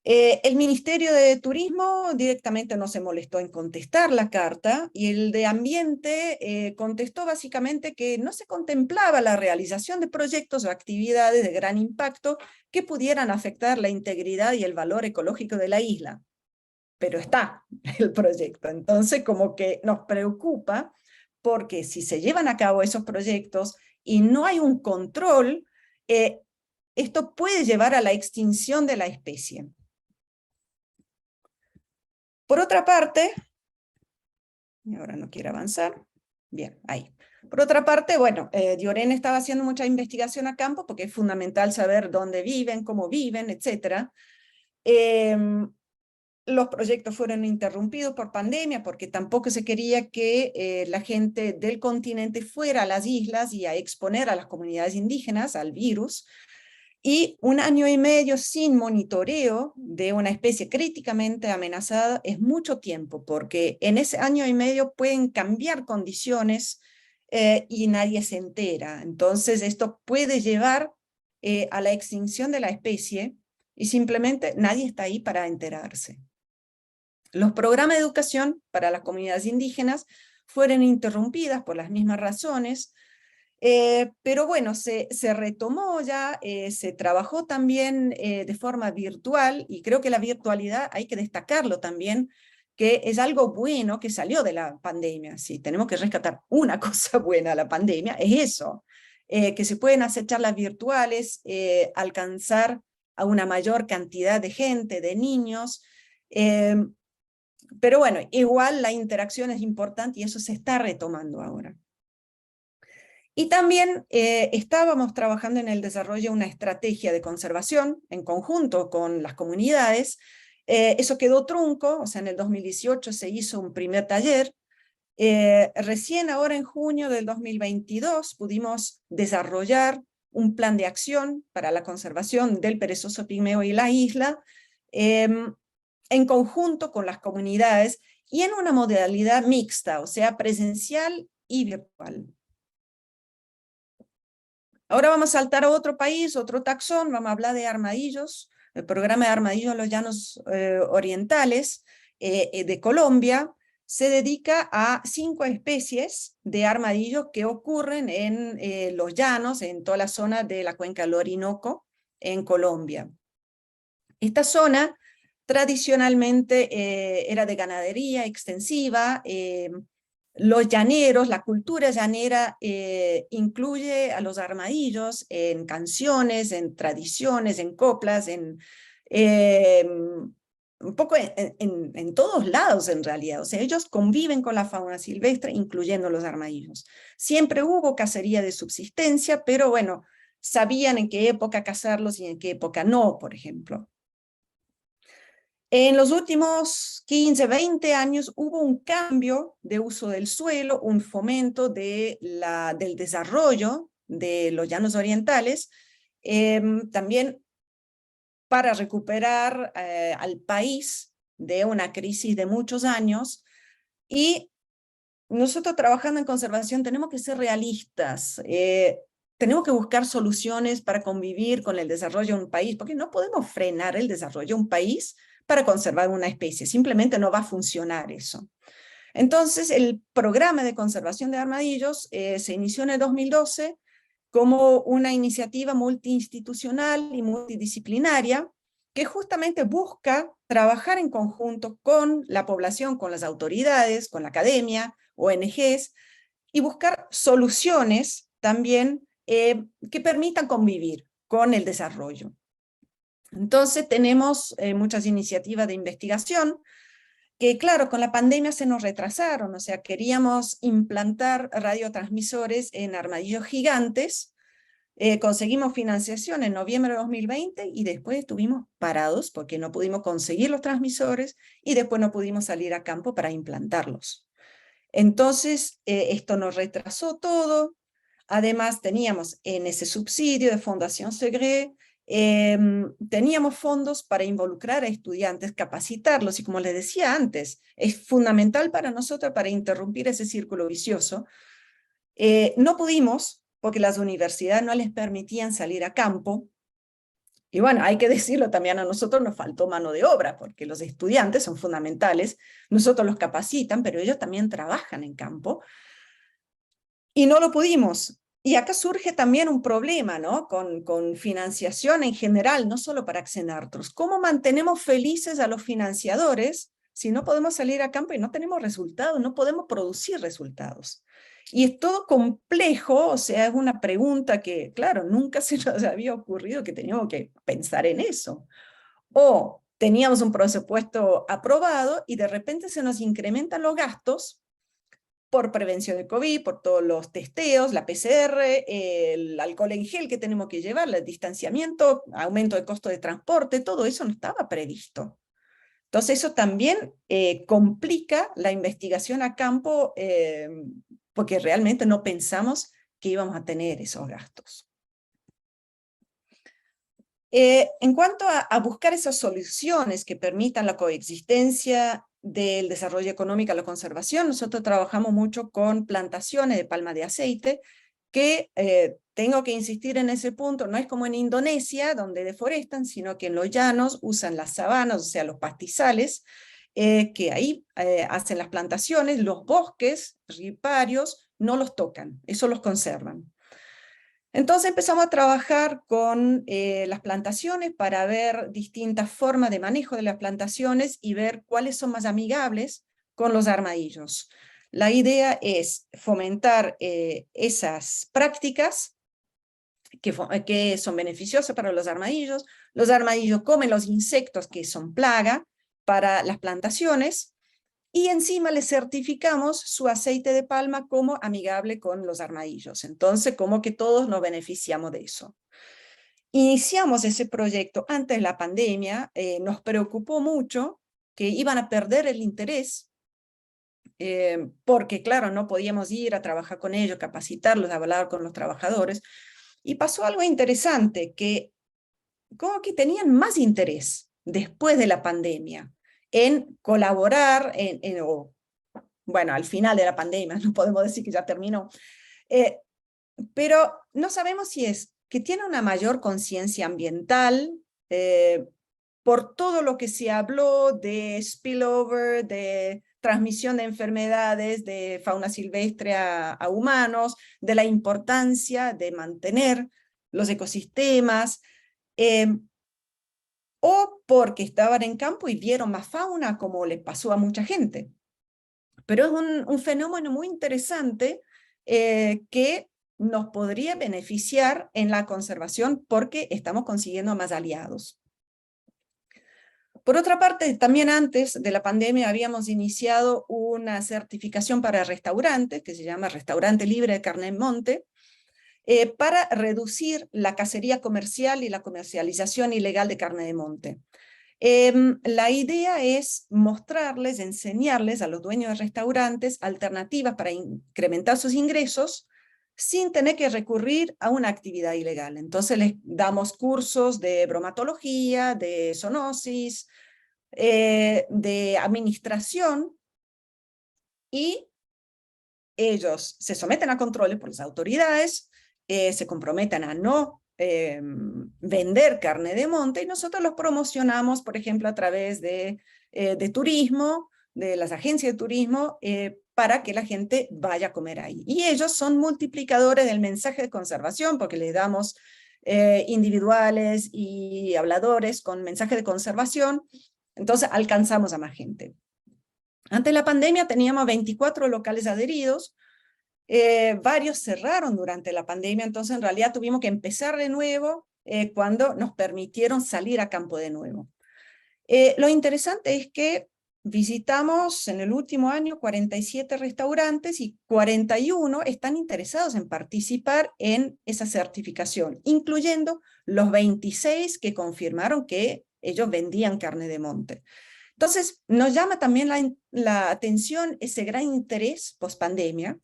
El Ministerio de Turismo directamente no se molestó en contestar la carta, y el de Ambiente contestó básicamente que no se contemplaba la realización de proyectos o actividades de gran impacto que pudieran afectar la integridad y el valor ecológico de la isla. Pero está el proyecto, entonces como que nos preocupa, porque si se llevan a cabo esos proyectos y no hay un control, esto puede llevar a la extinción de la especie. Por otra parte, Y ahora no quiere avanzar. Bien, ahí. Por otra parte, bueno, Dioren estaba haciendo mucha investigación a campo porque es fundamental saber dónde viven, cómo viven, etc. Los proyectos fueron interrumpidos por pandemia porque tampoco se quería que la gente del continente fuera a las islas y a exponer a las comunidades indígenas al virus. Y 1 año y medio sin monitoreo de una especie críticamente amenazada es mucho tiempo, porque en ese año y medio pueden cambiar condiciones y nadie se entera. Entonces esto puede llevar a la extinción de la especie y simplemente nadie está ahí para enterarse. Los programas de educación para las comunidades indígenas fueron interrumpidas por las mismas razones, pero bueno, se retomó ya, se trabajó también de forma virtual, y creo que la virtualidad hay que destacarlo también, que es algo bueno que salió de la pandemia. Si tenemos que rescatar una cosa buena de la pandemia, es eso, que se pueden hacer charlas virtuales, alcanzar a una mayor cantidad de gente, de niños, pero bueno, igual la interacción es importante y eso se está retomando ahora. Y también estábamos trabajando en el desarrollo de una estrategia de conservación en conjunto con las comunidades. Eso quedó trunco, o sea, en el 2018 se hizo un primer taller. Recién ahora en junio del 2022 pudimos desarrollar un plan de acción para la conservación del perezoso pigmeo y la isla, en conjunto con las comunidades y en una modalidad mixta, o sea, presencial y virtual. Ahora vamos a saltar a otro país, otro taxón, vamos a hablar de armadillos, el programa de armadillos en los llanos orientales de Colombia. Se dedica a 5 especies de armadillos que ocurren en los llanos, en toda la zona de la cuenca del Orinoco, en Colombia. Esta zona tradicionalmente era de ganadería extensiva. Los llaneros, la cultura llanera incluye a los armadillos en canciones, en tradiciones, en coplas, un poco en todos lados en realidad. O sea, ellos conviven con la fauna silvestre, incluyendo los armadillos. Siempre hubo cacería de subsistencia, pero bueno, sabían en qué época cazarlos y en qué época no, por ejemplo. En los últimos 15, 20 años hubo un cambio de uso del suelo, un fomento del desarrollo de los llanos orientales, también para recuperar al país de una crisis de muchos años. Y nosotros trabajando en conservación tenemos que ser realistas, tenemos que buscar soluciones para convivir con el desarrollo de un país, porque no podemos frenar el desarrollo de un país para conservar una especie, simplemente no va a funcionar eso. Entonces el programa de conservación de armadillos se inició en el 2012 como una iniciativa multiinstitucional y multidisciplinaria que justamente busca trabajar en conjunto con la población, con las autoridades, con la academia, ONGs, y buscar soluciones también que permitan convivir con el desarrollo. Entonces tenemos muchas iniciativas de investigación que, claro, con la pandemia se nos retrasaron, o sea, queríamos implantar radiotransmisores en armadillos gigantes, conseguimos financiación en noviembre de 2020 y después estuvimos parados porque no pudimos conseguir los transmisores y después no pudimos salir a campo para implantarlos. Entonces, esto nos retrasó todo. Además, teníamos en ese subsidio de Fundación Segre, teníamos fondos para involucrar a estudiantes, capacitarlos, y como les decía antes, es fundamental para nosotros para interrumpir ese círculo vicioso. No pudimos, porque las universidades no les permitían salir a campo, y bueno, hay que decirlo también, a nosotros nos faltó mano de obra, porque los estudiantes son fundamentales, nosotros los capacitan, pero ellos también trabajan en campo, y no lo pudimos. Y acá surge también un problema, ¿no? Con financiación en general, no solo para Xenartros. ¿Cómo mantenemos felices a los financiadores si no podemos salir a campo y no tenemos resultados, no podemos producir resultados? Y es todo complejo, o sea, es una pregunta que, claro, nunca se nos había ocurrido que teníamos que pensar en eso. O teníamos un presupuesto aprobado y de repente se nos incrementan los gastos por prevención de COVID, por todos los testeos, la PCR, el alcohol en gel que tenemos que llevar, el distanciamiento, aumento de costo de transporte, todo eso no estaba previsto. Entonces eso también complica la investigación a campo, porque realmente no pensamos que íbamos a tener esos gastos. En cuanto a buscar esas soluciones que permitan la coexistencia del desarrollo económico a la conservación, nosotros trabajamos mucho con plantaciones de palma de aceite, que tengo que insistir en ese punto, no es como en Indonesia, donde deforestan, sino que en los llanos usan las sabanas, o sea, los pastizales, que ahí hacen las plantaciones, los bosques riparios no los tocan, eso los conservan. Entonces empezamos a trabajar con las plantaciones para ver distintas formas de manejo de las plantaciones y ver cuáles son más amigables con los armadillos. La idea es fomentar esas prácticas que son beneficiosas para los armadillos. Los armadillos comen los insectos que son plaga para las plantaciones, y encima le certificamos su aceite de palma como amigable con los armadillos. Entonces, como que todos nos beneficiamos de eso. Iniciamos ese proyecto antes de la pandemia, nos preocupó mucho que iban a perder el interés, porque claro, no podíamos ir a trabajar con ellos, capacitarlos, hablar con los trabajadores, y pasó algo interesante, que como que tenían más interés después de la pandemia en colaborar, bueno, al final de la pandemia, no podemos decir que ya terminó, pero no sabemos si es que tiene una mayor conciencia ambiental, por todo lo que se habló de spillover, de transmisión de enfermedades de fauna silvestre a humanos, de la importancia de mantener los ecosistemas, o porque estaban en campo y vieron más fauna, como le pasó a mucha gente. Pero es un fenómeno muy interesante que nos podría beneficiar en la conservación porque estamos consiguiendo más aliados. Por otra parte, también antes de la pandemia habíamos iniciado una certificación para restaurantes, que se llama Restaurante Libre de Carne en Monte, para reducir la cacería comercial y la comercialización ilegal de carne de monte. La idea es mostrarles, enseñarles a los dueños de restaurantes alternativas para incrementar sus ingresos sin tener que recurrir a una actividad ilegal. Entonces les damos cursos de bromatología, de zoonosis, de administración, y ellos se someten a controles por las autoridades, se comprometen a no vender carne de monte, y nosotros los promocionamos, por ejemplo, a través de turismo, de las agencias de turismo, para que la gente vaya a comer ahí. Y ellos son multiplicadores del mensaje de conservación, porque les damos individuales y habladores con mensaje de conservación, entonces alcanzamos a más gente. Antes de la pandemia teníamos 24 locales adheridos, varios cerraron durante la pandemia, entonces en realidad tuvimos que empezar de nuevo cuando nos permitieron salir a campo de nuevo. Lo interesante es que visitamos en el último año 47 restaurantes y 41 están interesados en participar en esa certificación, incluyendo los 26 que confirmaron que ellos vendían carne de monte. Entonces, nos llama también la atención ese gran interés post-pandemia,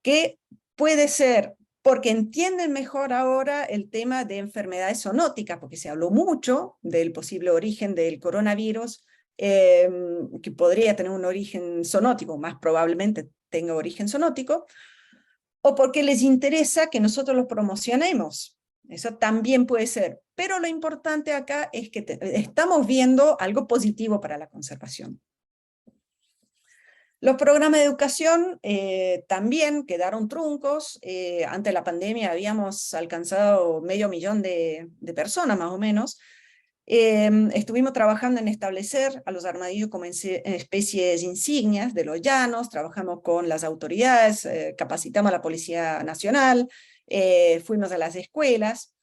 que puede ser porque entienden mejor ahora el tema de enfermedades zoonóticas, porque se habló mucho del posible origen del coronavirus, que podría tener un origen zoonótico, más probablemente tenga origen zoonótico, o porque les interesa que nosotros los promocionemos. Eso también puede ser, pero lo importante acá es que estamos viendo algo positivo para la conservación. Los programas de educación también quedaron truncos. Antes de la pandemia habíamos alcanzado 500.000 de personas más o menos. Estuvimos trabajando en establecer a los armadillos como especies insignias de los llanos, trabajamos con las autoridades, capacitamos a la Policía Nacional, fuimos a las escuelas.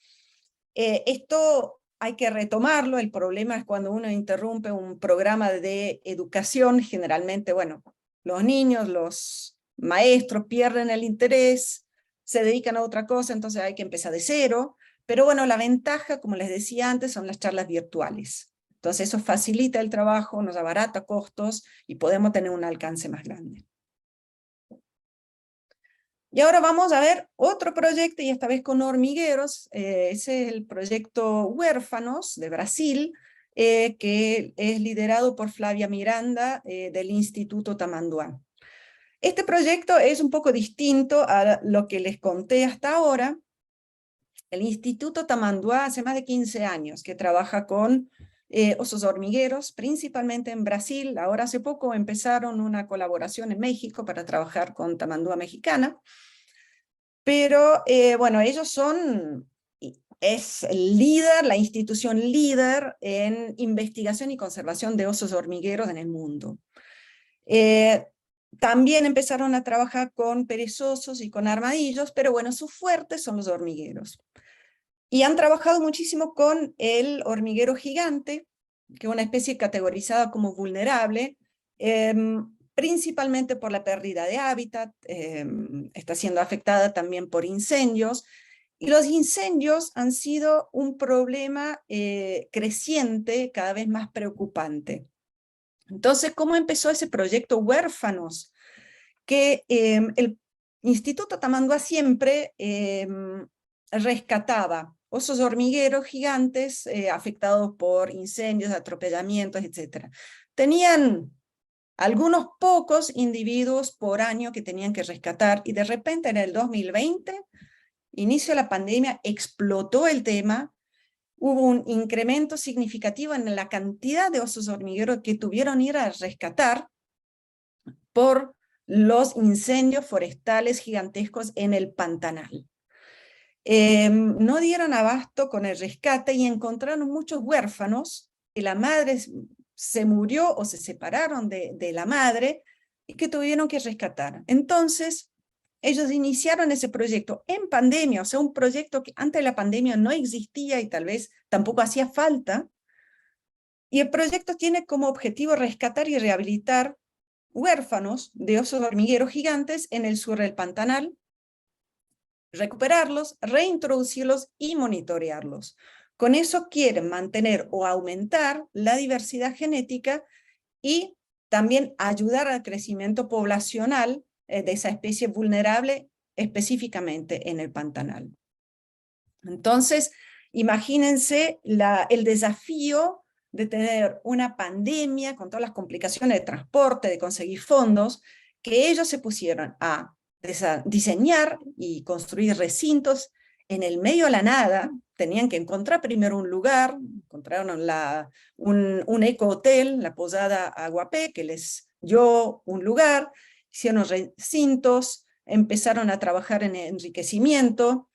Esto hay que retomarlo. El problema es cuando uno interrumpe un programa de educación, generalmente, bueno, los niños, los maestros pierden el interés, se dedican a otra cosa, entonces hay que empezar de cero. Pero bueno, la ventaja, como les decía antes, son las charlas virtuales. Entonces eso facilita el trabajo, nos abarata costos y podemos tener un alcance más grande. Y ahora vamos a ver otro proyecto, y esta vez con hormigueros. Ese es el proyecto Huérfanos de Brasil, que es liderado por Flavia Miranda del Instituto Tamanduá. Este proyecto es un poco distinto a lo que les conté hasta ahora. El Instituto Tamanduá hace más de 15 años que trabaja con osos hormigueros, principalmente en Brasil. Ahora hace poco empezaron una colaboración en México para trabajar con Tamanduá mexicana. Pero bueno, ellos es el líder, la institución líder en investigación y conservación de osos hormigueros en el mundo. También empezaron a trabajar con perezosos y con armadillos, pero bueno, sus fuertes son los hormigueros. Y han trabajado muchísimo con el hormiguero gigante, que es una especie categorizada como vulnerable, principalmente por la pérdida de hábitat, está siendo afectada también por incendios, y los incendios han sido un problema creciente, cada vez más preocupante. Entonces, ¿cómo empezó ese proyecto Huérfanos? Que el Instituto Tamanduá siempre rescataba osos hormigueros gigantes afectados por incendios, atropellamientos, etc. Tenían algunos pocos individuos por año que tenían que rescatar, y de repente en el 2020, inicio de la pandemia, explotó el tema. Hubo un incremento significativo en la cantidad de osos hormigueros que tuvieron que ir a rescatar por los incendios forestales gigantescos en el Pantanal. No dieron abasto con el rescate y encontraron muchos huérfanos, que la madre se murió o se separaron de la madre y que tuvieron que rescatar. Entonces, ellos iniciaron ese proyecto en pandemia, o sea, un proyecto que antes de la pandemia no existía y tal vez tampoco hacía falta. Y el proyecto tiene como objetivo rescatar y rehabilitar huérfanos de osos hormigueros gigantes en el sur del Pantanal, recuperarlos, reintroducirlos y monitorearlos. Con eso quieren mantener o aumentar la diversidad genética y también ayudar al crecimiento poblacional de esa especie vulnerable, específicamente en el Pantanal. Entonces, imagínense el desafío de tener una pandemia con todas las complicaciones de transporte, de conseguir fondos, que ellos se pusieron a diseñar y construir recintos en el medio de la nada. Tenían que encontrar primero un lugar, encontraron un ecohotel, la Posada Aguapé, que les dio un lugar, hicieron recintos, empezaron a trabajar en enriquecimiento.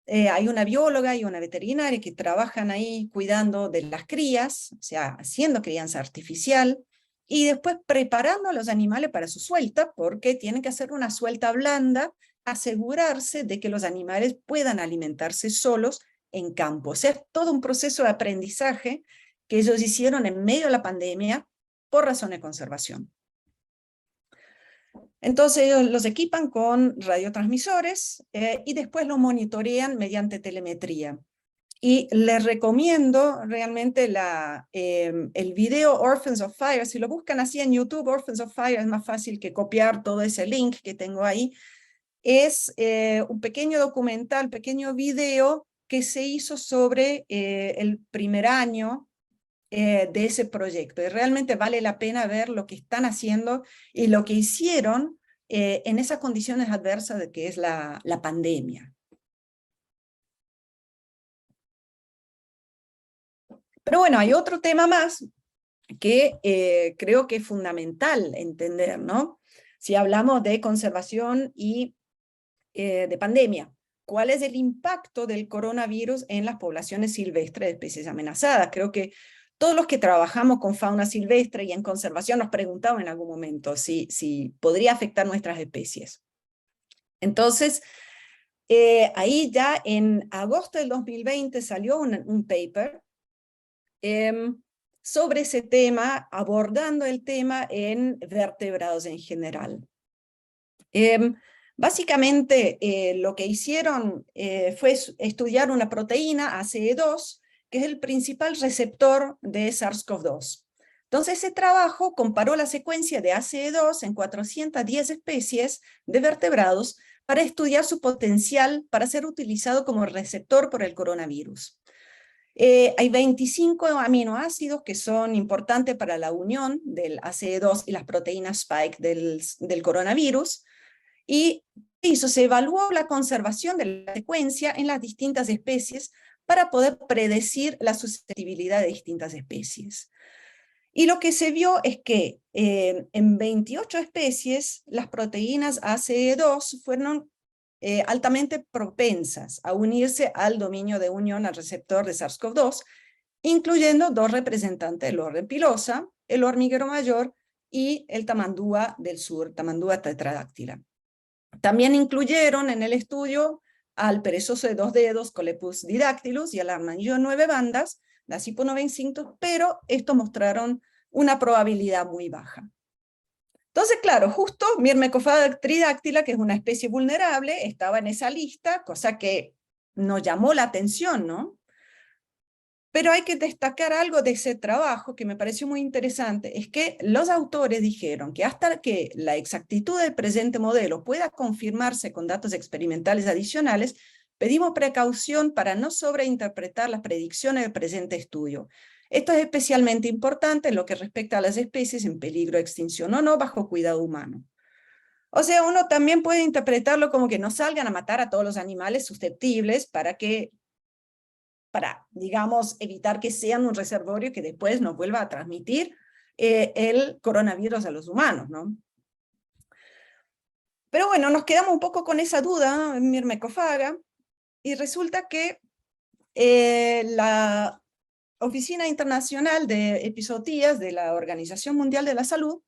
Hay una bióloga y una veterinaria que trabajan ahí cuidando de las crías, o sea, haciendo crianza artificial, y después preparando a los animales para su suelta, porque tienen que hacer una suelta blanda, asegurarse de que los animales puedan alimentarse solos en campo. O sea, es todo un proceso de aprendizaje que ellos hicieron en medio de la pandemia por razones de conservación. Entonces ellos los equipan con radiotransmisores y después los monitorean mediante telemetría. Y les recomiendo realmente el video Orphans of Fire. Si lo buscan así en YouTube, Orphans of Fire, es más fácil que copiar todo ese link que tengo ahí. Es un pequeño documental, pequeño video que se hizo sobre el primer año de ese proyecto. Y realmente vale la pena ver lo que están haciendo y lo que hicieron en esas condiciones adversas de que es la pandemia. Pero bueno, hay otro tema más que creo que es fundamental entender, ¿no? Si hablamos de conservación y de pandemia, ¿cuál es el impacto del coronavirus en las poblaciones silvestres de especies amenazadas? Creo que todos los que trabajamos con fauna silvestre y en conservación nos preguntamos en algún momento si podría afectar nuestras especies. Entonces, ahí ya en agosto del 2020 salió un paper sobre ese tema, abordando el tema en vertebrados en general. Básicamente lo que hicieron fue estudiar una proteína, ACE2, que es el principal receptor de SARS-CoV-2. Entonces ese trabajo comparó la secuencia de ACE2 en 410 especies de vertebrados para estudiar su potencial para ser utilizado como receptor por el coronavirus. Hay 25 aminoácidos que son importantes para la unión del ACE2 y las proteínas spike del coronavirus, y se evaluó la conservación de la secuencia en las distintas especies para poder predecir la susceptibilidad de distintas especies. Y lo que se vio es que en 28 especies las proteínas ACE2 fueron altamente propensas a unirse al dominio de unión al receptor de SARS-CoV-2, incluyendo 2 representantes del orden pilosa, el hormiguero mayor y el tamandúa del sur, tamandúa tetradáctila. También incluyeron en el estudio al perezoso de 2 dedos, Colepus didactylus, y al armadillo de 9 bandas, la Cipo95, pero estos mostraron una probabilidad muy baja. Entonces, claro, justo Myrmecophagua tridáctila, que es una especie vulnerable, estaba en esa lista, cosa que nos llamó la atención, ¿no? Pero hay que destacar algo de ese trabajo que me pareció muy interesante, es que los autores dijeron que hasta que la exactitud del presente modelo pueda confirmarse con datos experimentales adicionales, pedimos precaución para no sobreinterpretar las predicciones del presente estudio. Esto es especialmente importante en lo que respecta a las especies en peligro de extinción o no bajo cuidado humano. O sea, uno también puede interpretarlo como que no salgan a matar a todos los animales susceptibles para, digamos, evitar que sean un reservorio que después nos vuelva a transmitir el coronavirus a los humanos, ¿no? Pero bueno, nos quedamos un poco con esa duda en Myrmecophagua, y resulta que la Oficina Internacional de Epizootías de la Organización Mundial de la Salud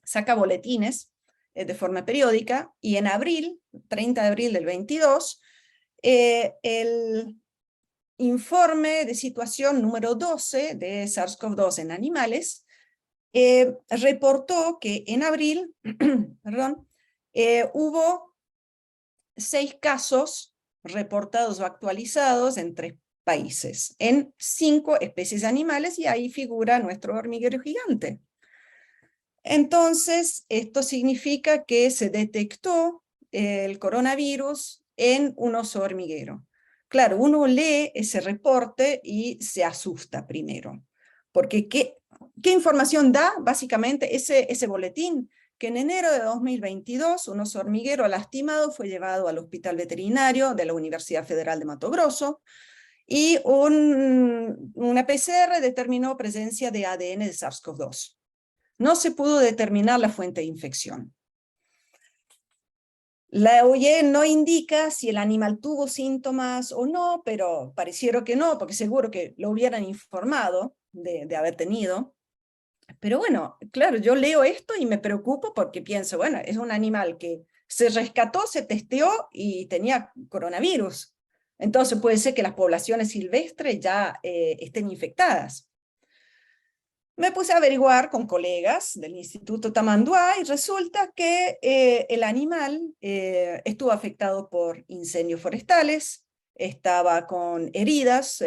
saca boletines de forma periódica, y en abril, 30 de abril del 22, el informe de situación número 12 de SARS-CoV-2 en animales reportó que en abril perdón, hubo 6 casos reportados o actualizados en 3 países, en 5 especies de animales, y ahí figura nuestro hormiguero gigante. Entonces, esto significa que se detectó el coronavirus en un oso hormiguero. Claro, uno lee ese reporte y se asusta primero, porque ¿qué información da básicamente ese boletín? Que en enero de 2022 un oso hormiguero lastimado fue llevado al hospital veterinario de la Universidad Federal de Mato Grosso, y una PCR determinó presencia de ADN de SARS-CoV-2. No se pudo determinar la fuente de infección. La OIE no indica si el animal tuvo síntomas o no, pero pareciera que no, porque seguro que lo hubieran informado de haber tenido. Pero bueno, claro, yo leo esto y me preocupo porque pienso, bueno, es un animal que se rescató, se testeó y tenía coronavirus. Entonces puede ser que las poblaciones silvestres ya estén infectadas. Me puse a averiguar con colegas del Instituto Tamanduá, y resulta que el animal estuvo afectado por incendios forestales, estaba con heridas,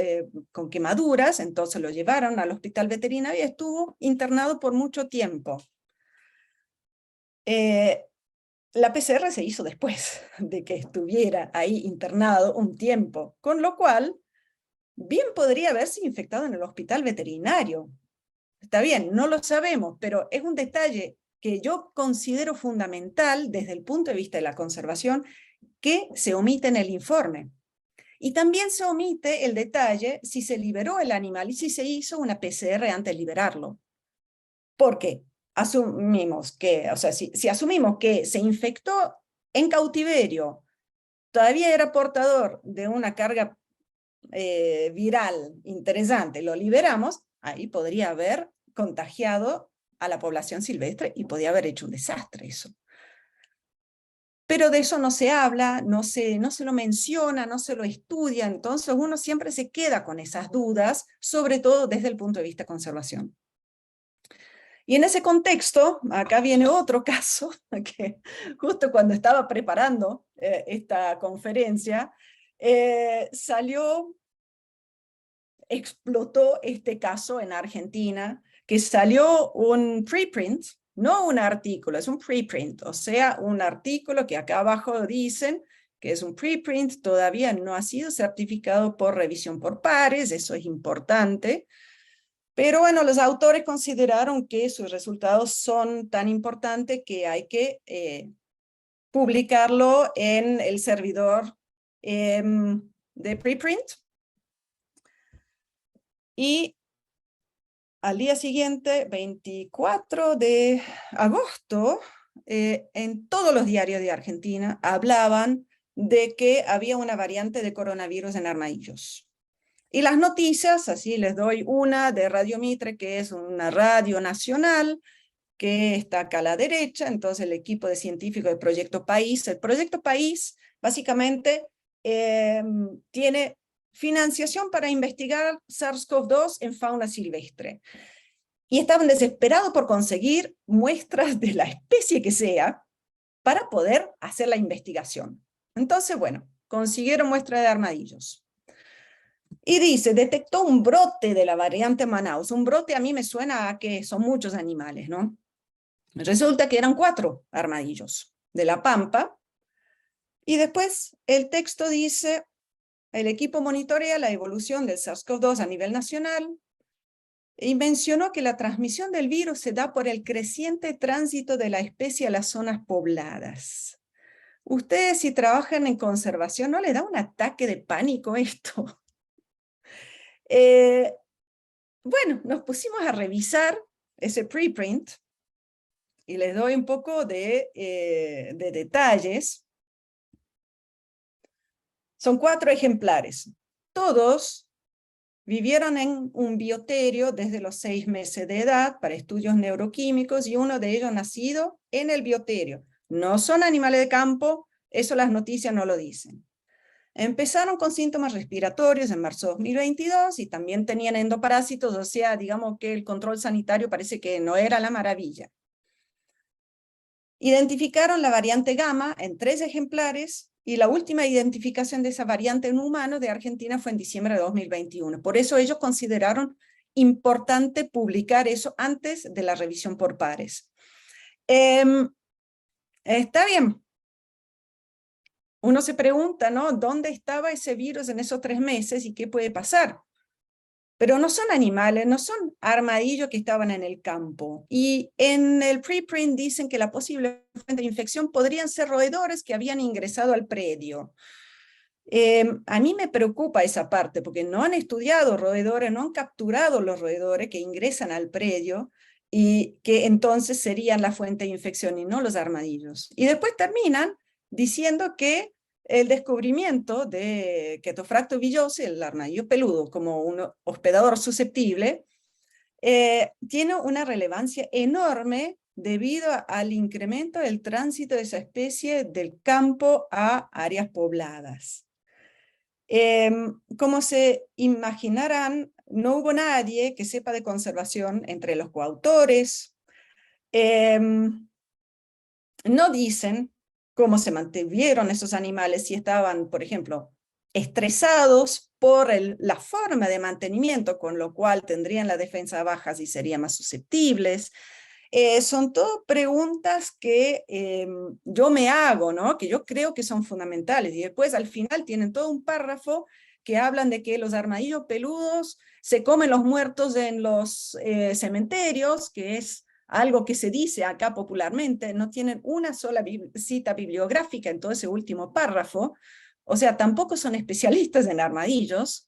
con quemaduras, entonces lo llevaron al hospital veterinario y estuvo internado por mucho tiempo. La PCR se hizo después de que estuviera ahí internado un tiempo, con lo cual bien podría haberse infectado en el hospital veterinario. Está bien, no lo sabemos, pero es un detalle que yo considero fundamental desde el punto de vista de la conservación, que se omite en el informe. Y también se omite el detalle si se liberó el animal y si se hizo una PCR antes de liberarlo. ¿Por qué? Asumimos que, o sea, si asumimos que se infectó en cautiverio, todavía era portador de una carga viral interesante, lo liberamos, ahí podría haber contagiado a la población silvestre y podía haber hecho un desastre eso. Pero de eso no se habla, no se lo menciona, no se lo estudia, entonces uno siempre se queda con esas dudas, sobre todo desde el punto de vista de conservación. Y en ese contexto, acá viene otro caso, que justo cuando estaba preparando esta conferencia, explotó este caso en Argentina, que salió un preprint, no un artículo, es un preprint, o sea, un artículo que acá abajo dicen que es un preprint, todavía no ha sido certificado por revisión por pares, eso es importante, pero bueno, los autores consideraron que sus resultados son tan importantes que hay que publicarlo en el servidor de preprint. Y al día siguiente, 24 de agosto, en todos los diarios de Argentina hablaban de que había una variante de coronavirus en Armadillos. Y las noticias, así les doy una de Radio Mitre, que es una radio nacional, que está acá a la derecha, entonces el equipo de científicos del Proyecto País. El Proyecto País básicamente tiene financiación para investigar SARS-CoV-2 en fauna silvestre. Y estaban desesperados por conseguir muestras de la especie que sea para poder hacer la investigación. Entonces, bueno, consiguieron muestras de armadillos. Y dice, detectó un brote de la variante Manaus. Un brote a mí me suena a que son muchos animales, ¿no? Resulta que eran 4 armadillos de La Pampa. Y después el texto dice, el equipo monitorea la evolución del SARS-CoV-2 a nivel nacional y mencionó que la transmisión del virus se da por el creciente tránsito de la especie a las zonas pobladas. Ustedes, si trabajan en conservación, ¿no les da un ataque de pánico esto? Bueno, nos pusimos a revisar ese preprint y les doy un poco de detalles. Son 4 ejemplares. Todos vivieron en un bioterio desde los 6 meses de edad para estudios neuroquímicos y uno de ellos nacido en el bioterio. No son animales de campo, eso las noticias no lo dicen. Empezaron con síntomas respiratorios en marzo de 2022 y también tenían endoparásitos, o sea, digamos que el control sanitario parece que no era la maravilla. Identificaron la variante gamma en 3 ejemplares y la última identificación de esa variante en humanos de Argentina fue en diciembre de 2021. Por eso ellos consideraron importante publicar eso antes de la revisión por pares. Está bien. Uno se pregunta, ¿no? ¿Dónde estaba ese virus en esos 3 meses y qué puede pasar? Pero no son animales, no son armadillos que estaban en el campo. Y en el preprint dicen que la posible fuente de infección podrían ser roedores que habían ingresado al predio. A mí me preocupa esa parte, porque no han estudiado roedores, no han capturado los roedores que ingresan al predio, y que entonces serían la fuente de infección y no los armadillos. Y después terminan diciendo que el descubrimiento de Chaetophractus villosi, el armadillo peludo, como un hospedador susceptible, tiene una relevancia enorme debido al incremento del tránsito de esa especie del campo a áreas pobladas. Como se imaginarán, no hubo nadie que sepa de conservación entre los coautores. No dicen cómo se mantuvieron esos animales, si estaban, por ejemplo, estresados por la forma de mantenimiento, con lo cual tendrían la defensa baja y serían más susceptibles. Son todas preguntas que yo me hago, ¿no? Que yo creo que son fundamentales. Y después al final tienen todo un párrafo que hablan de que los armadillos peludos se comen los muertos en los cementerios, que es algo que se dice acá popularmente. No tienen una sola cita bibliográfica en todo ese último párrafo. O sea, tampoco son especialistas en armadillos.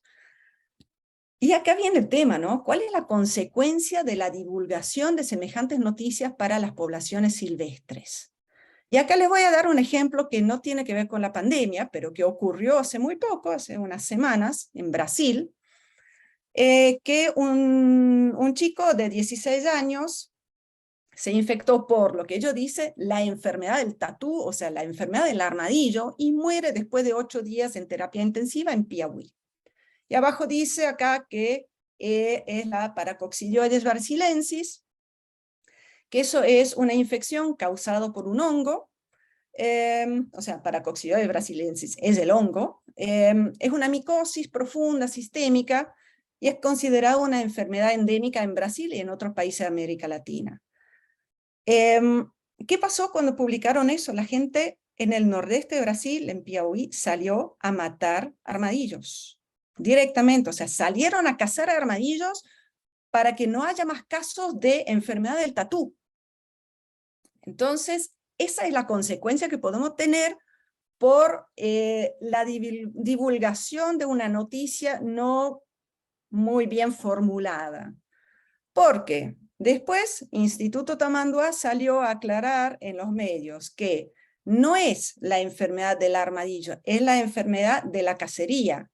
Y acá viene el tema, ¿no? ¿Cuál es la consecuencia de la divulgación de semejantes noticias para las poblaciones silvestres? Y acá les voy a dar un ejemplo que no tiene que ver con la pandemia, pero que ocurrió hace muy poco, hace unas semanas, en Brasil, que un chico de 16 años se infectó por lo que ellos dicen la enfermedad del tatú, o sea, la enfermedad del armadillo, y muere después de 8 días en terapia intensiva en Piauí. Y abajo dice acá que es la Paracoccilioides brasilensis, que eso es una infección causada por un hongo, o sea, Paracoccidioides brasiliensis es el hongo, es una micosis profunda, sistémica, y es considerada una enfermedad endémica en Brasil y en otros países de América Latina. ¿Qué pasó cuando publicaron eso? La gente en el nordeste de Brasil, en Piauí, salió a matar armadillos directamente, o sea, salieron a cazar armadillos para que no haya más casos de enfermedad del tatú. Entonces, esa es la consecuencia que podemos tener por la divulgación de una noticia no muy bien formulada. Porque después Instituto Tamanduá salió a aclarar en los medios que no es la enfermedad del armadillo, es la enfermedad de la cacería.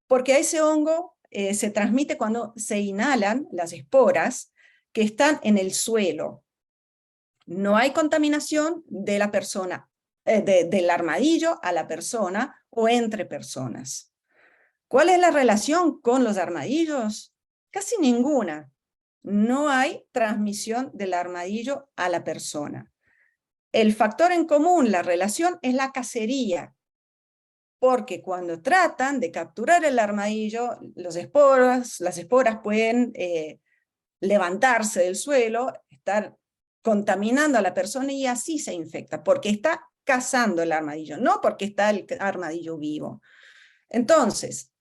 Porque a ese hongo se transmite cuando se inhalan las esporas que están en el suelo. No hay contaminación de la persona, del armadillo a la persona o entre personas. ¿Cuál es la relación con los armadillos? Casi ninguna. No hay transmisión del armadillo a la persona. El factor en común, la relación, es la cacería. Porque cuando tratan de capturar el armadillo, las esporas pueden levantarse del suelo, estar contaminando a la persona y así se infecta, porque está cazando el armadillo, no porque está el armadillo vivo. Entonces,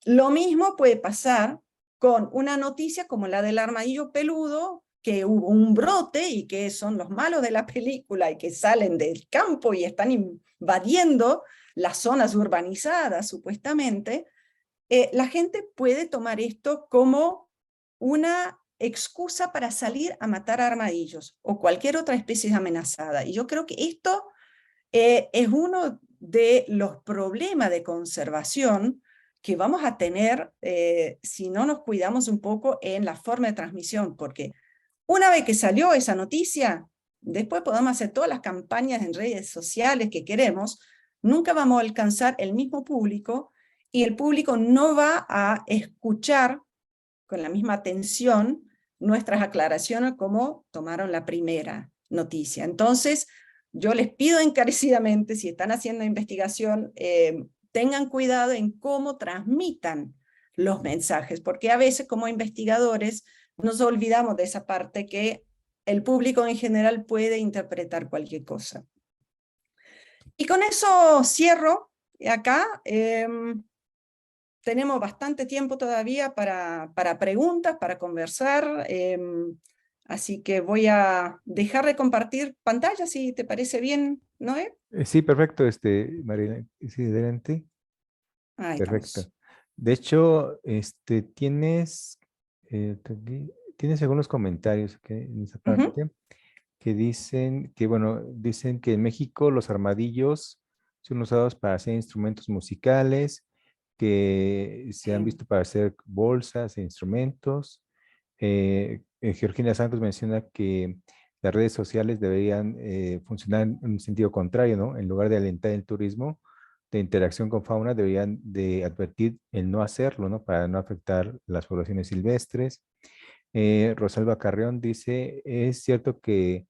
lo mismo puede pasar con una noticia como la del armadillo peludo, que hubo un brote y que son los malos de la película y que salen del campo y están invadiendo las zonas urbanizadas, supuestamente. La gente puede tomar esto como una excusa para salir a matar armadillos o cualquier otra especie amenazada. Y yo creo que esto es uno de los problemas de conservación que vamos a tener si no nos cuidamos un poco en la forma de transmisión, porque una vez que salió esa noticia, después podemos hacer todas las campañas en redes sociales que queremos, nunca vamos a alcanzar el mismo público y el público no va a escuchar con la misma atención nuestras aclaraciones como tomaron la primera noticia. Entonces, yo les pido encarecidamente, si están haciendo investigación, tengan cuidado en cómo transmitan los mensajes, porque a veces como investigadores nos olvidamos de esa parte que el público en general puede interpretar cualquier cosa. Y con eso cierro acá. Tenemos bastante tiempo todavía para preguntas, para conversar, así que voy a dejar de compartir pantalla, si te parece bien, Noé. Sí, perfecto, María, sí, adelante. Ahí Perfecto. estamos. De hecho, tienes algunos comentarios en esa parte que dicen que, bueno, dicen que en México los armadillos son usados para hacer instrumentos musicales, que se han visto para hacer bolsas e instrumentos. Georgina Santos menciona que las redes sociales deberían funcionar en un sentido contrario, ¿no? En lugar de alentar el turismo de interacción con fauna, deberían de advertir el no hacerlo, ¿no? Para no afectar las poblaciones silvestres. Rosalba Carrión dice, es cierto que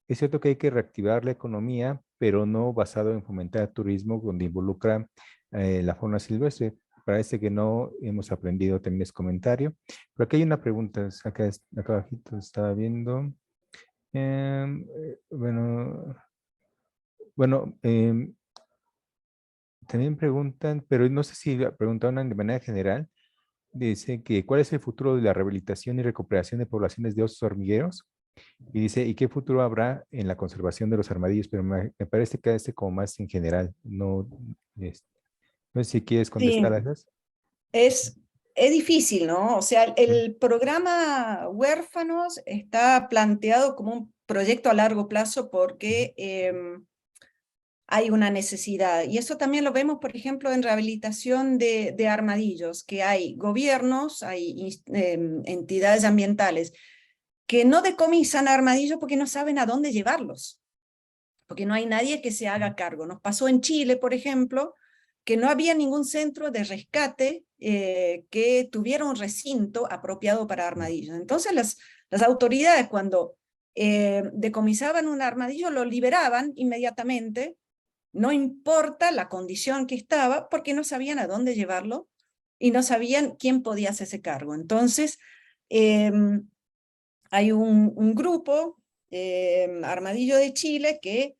hay que reactivar la economía, pero no basado en fomentar el turismo donde involucra la fauna silvestre. Parece que no hemos aprendido también ese comentario. Pero aquí hay una pregunta, acá abajito estaba viendo. Bueno, también preguntan, pero no sé si la preguntaron de manera general, dice que ¿cuál es el futuro de la rehabilitación y recuperación de poblaciones de osos hormigueros? Y dice, ¿y qué futuro habrá en la conservación de los armadillos? Pero me parece que como más en general, no, no sé si quieres contestar Sí, a esas. es difícil, ¿no? O sea, el programa Huérfanos está planteado como un proyecto a largo plazo porque hay una necesidad. Y eso también lo vemos, por ejemplo, en rehabilitación de armadillos, que hay gobiernos, hay entidades ambientales que no decomisan armadillos porque no saben a dónde llevarlos, porque no hay nadie que se haga cargo. Nos pasó en Chile, por ejemplo, que no había ningún centro de rescate que tuviera un recinto apropiado para armadillos. Entonces las autoridades, cuando decomisaban un armadillo, lo liberaban inmediatamente, no importa la condición que estaba, porque no sabían a dónde llevarlo y no sabían quién podía hacerse cargo. Entonces, hay un grupo, Armadillo de Chile, que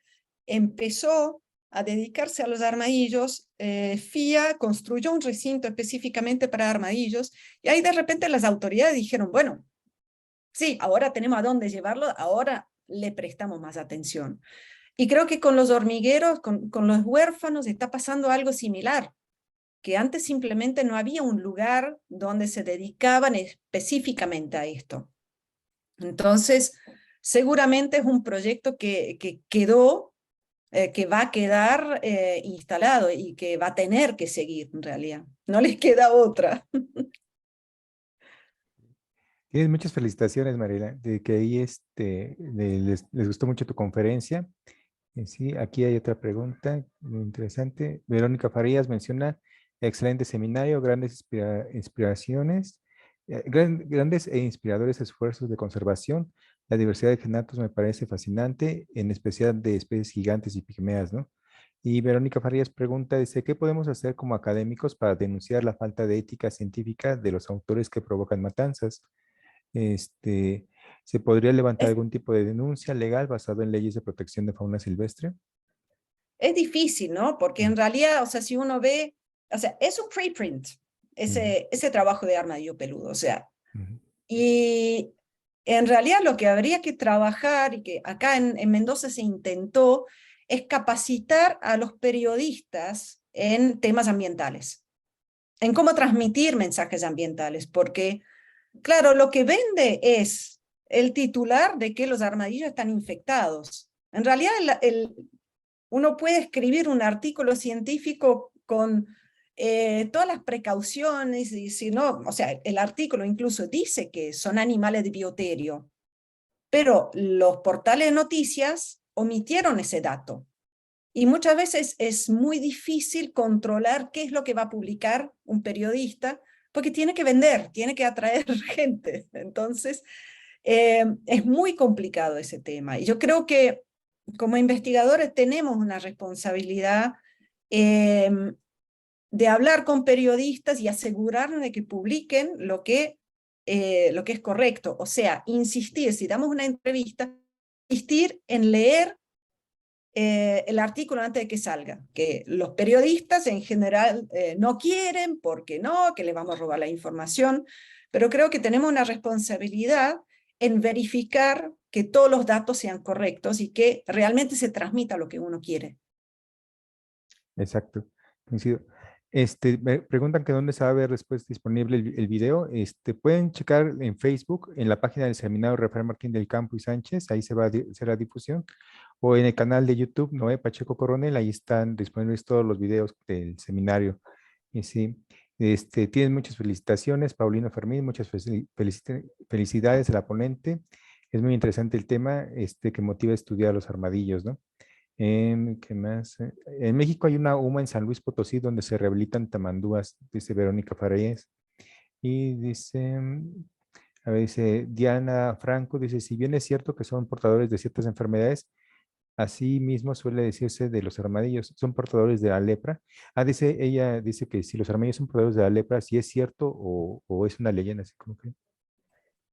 empezó a dedicarse a los armadillos. FIA construyó un recinto específicamente para armadillos, y ahí de repente las autoridades dijeron, bueno, sí, ahora tenemos a dónde llevarlo, ahora le prestamos más atención. Y creo que con los hormigueros, con los huérfanos, está pasando algo similar, que antes simplemente no había un lugar donde se dedicaban específicamente a esto. Entonces, seguramente es un proyecto que quedó, que va a quedar instalado y que va a tener que seguir en realidad. No les queda otra. Tienes muchas felicitaciones, Mariela, de que ahí les gustó mucho tu conferencia. Sí, aquí hay otra pregunta muy interesante. Verónica Farías menciona excelente seminario, grandes inspiraciones, grandes e inspiradores esfuerzos de conservación. La diversidad de genatos me parece fascinante, en especial de especies gigantes y pigmeas, ¿no? Y Verónica Farías pregunta, dice, ¿qué podemos hacer como académicos para denunciar la falta de ética científica de los autores que provocan matanzas? Este, ¿Se podría levantar Es, algún tipo de denuncia legal basado en leyes de protección de fauna silvestre? es difícil, ¿no? Porque en realidad, o sea, si uno ve, o sea, es un preprint, Ujú, ese trabajo de armadillo peludo, o sea, ujú, y en realidad lo que habría que trabajar, y que acá en Mendoza se intentó, es capacitar a los periodistas en temas ambientales, en cómo transmitir mensajes ambientales, porque, claro, lo que vende es el titular de que los armadillos están infectados. En realidad, uno puede escribir un artículo científico con todas las precauciones, y si no, o sea, el artículo incluso dice que son animales de bioterio, pero los portales de noticias omitieron ese dato. Y muchas veces es muy difícil controlar qué es lo que va a publicar un periodista, porque tiene que vender, tiene que atraer gente. Entonces, es muy complicado ese tema. Y yo creo que como investigadores tenemos una responsabilidad eh, de hablar con periodistas y asegurarnos de que publiquen lo que es correcto. O sea, insistir, si damos una entrevista, insistir en leer el artículo antes de que salga, que los periodistas en general no quieren, porque no, que les vamos a robar la información, pero creo que tenemos una responsabilidad en verificar que todos los datos sean correctos y que realmente se transmita lo que uno quiere. exacto, coincido. Me preguntan que dónde se va a ver después disponible el video. Pueden checar en Facebook, en la página del seminario Rafael Martín del Campo y Sánchez, ahí se va a hacer la difusión, o en el canal de YouTube Noé Pacheco Coronel, ahí están disponibles todos los videos del seminario. Y sí, tienes muchas felicitaciones, Paulino Fermín, muchas felicidades a la ponente. Es muy interesante el tema que motiva a estudiar los armadillos, ¿no? ¿Qué más? En México hay una UMA en San Luis Potosí donde se rehabilitan tamandúas, dice Verónica Farías. Y dice, a ver, dice Diana Franco, dice, si bien es cierto que son portadores de ciertas enfermedades, así mismo suele decirse de los armadillos, son portadores de la lepra. Dice, ella dice que si los armadillos son portadores de la lepra, si es cierto o es una leyenda, así como que.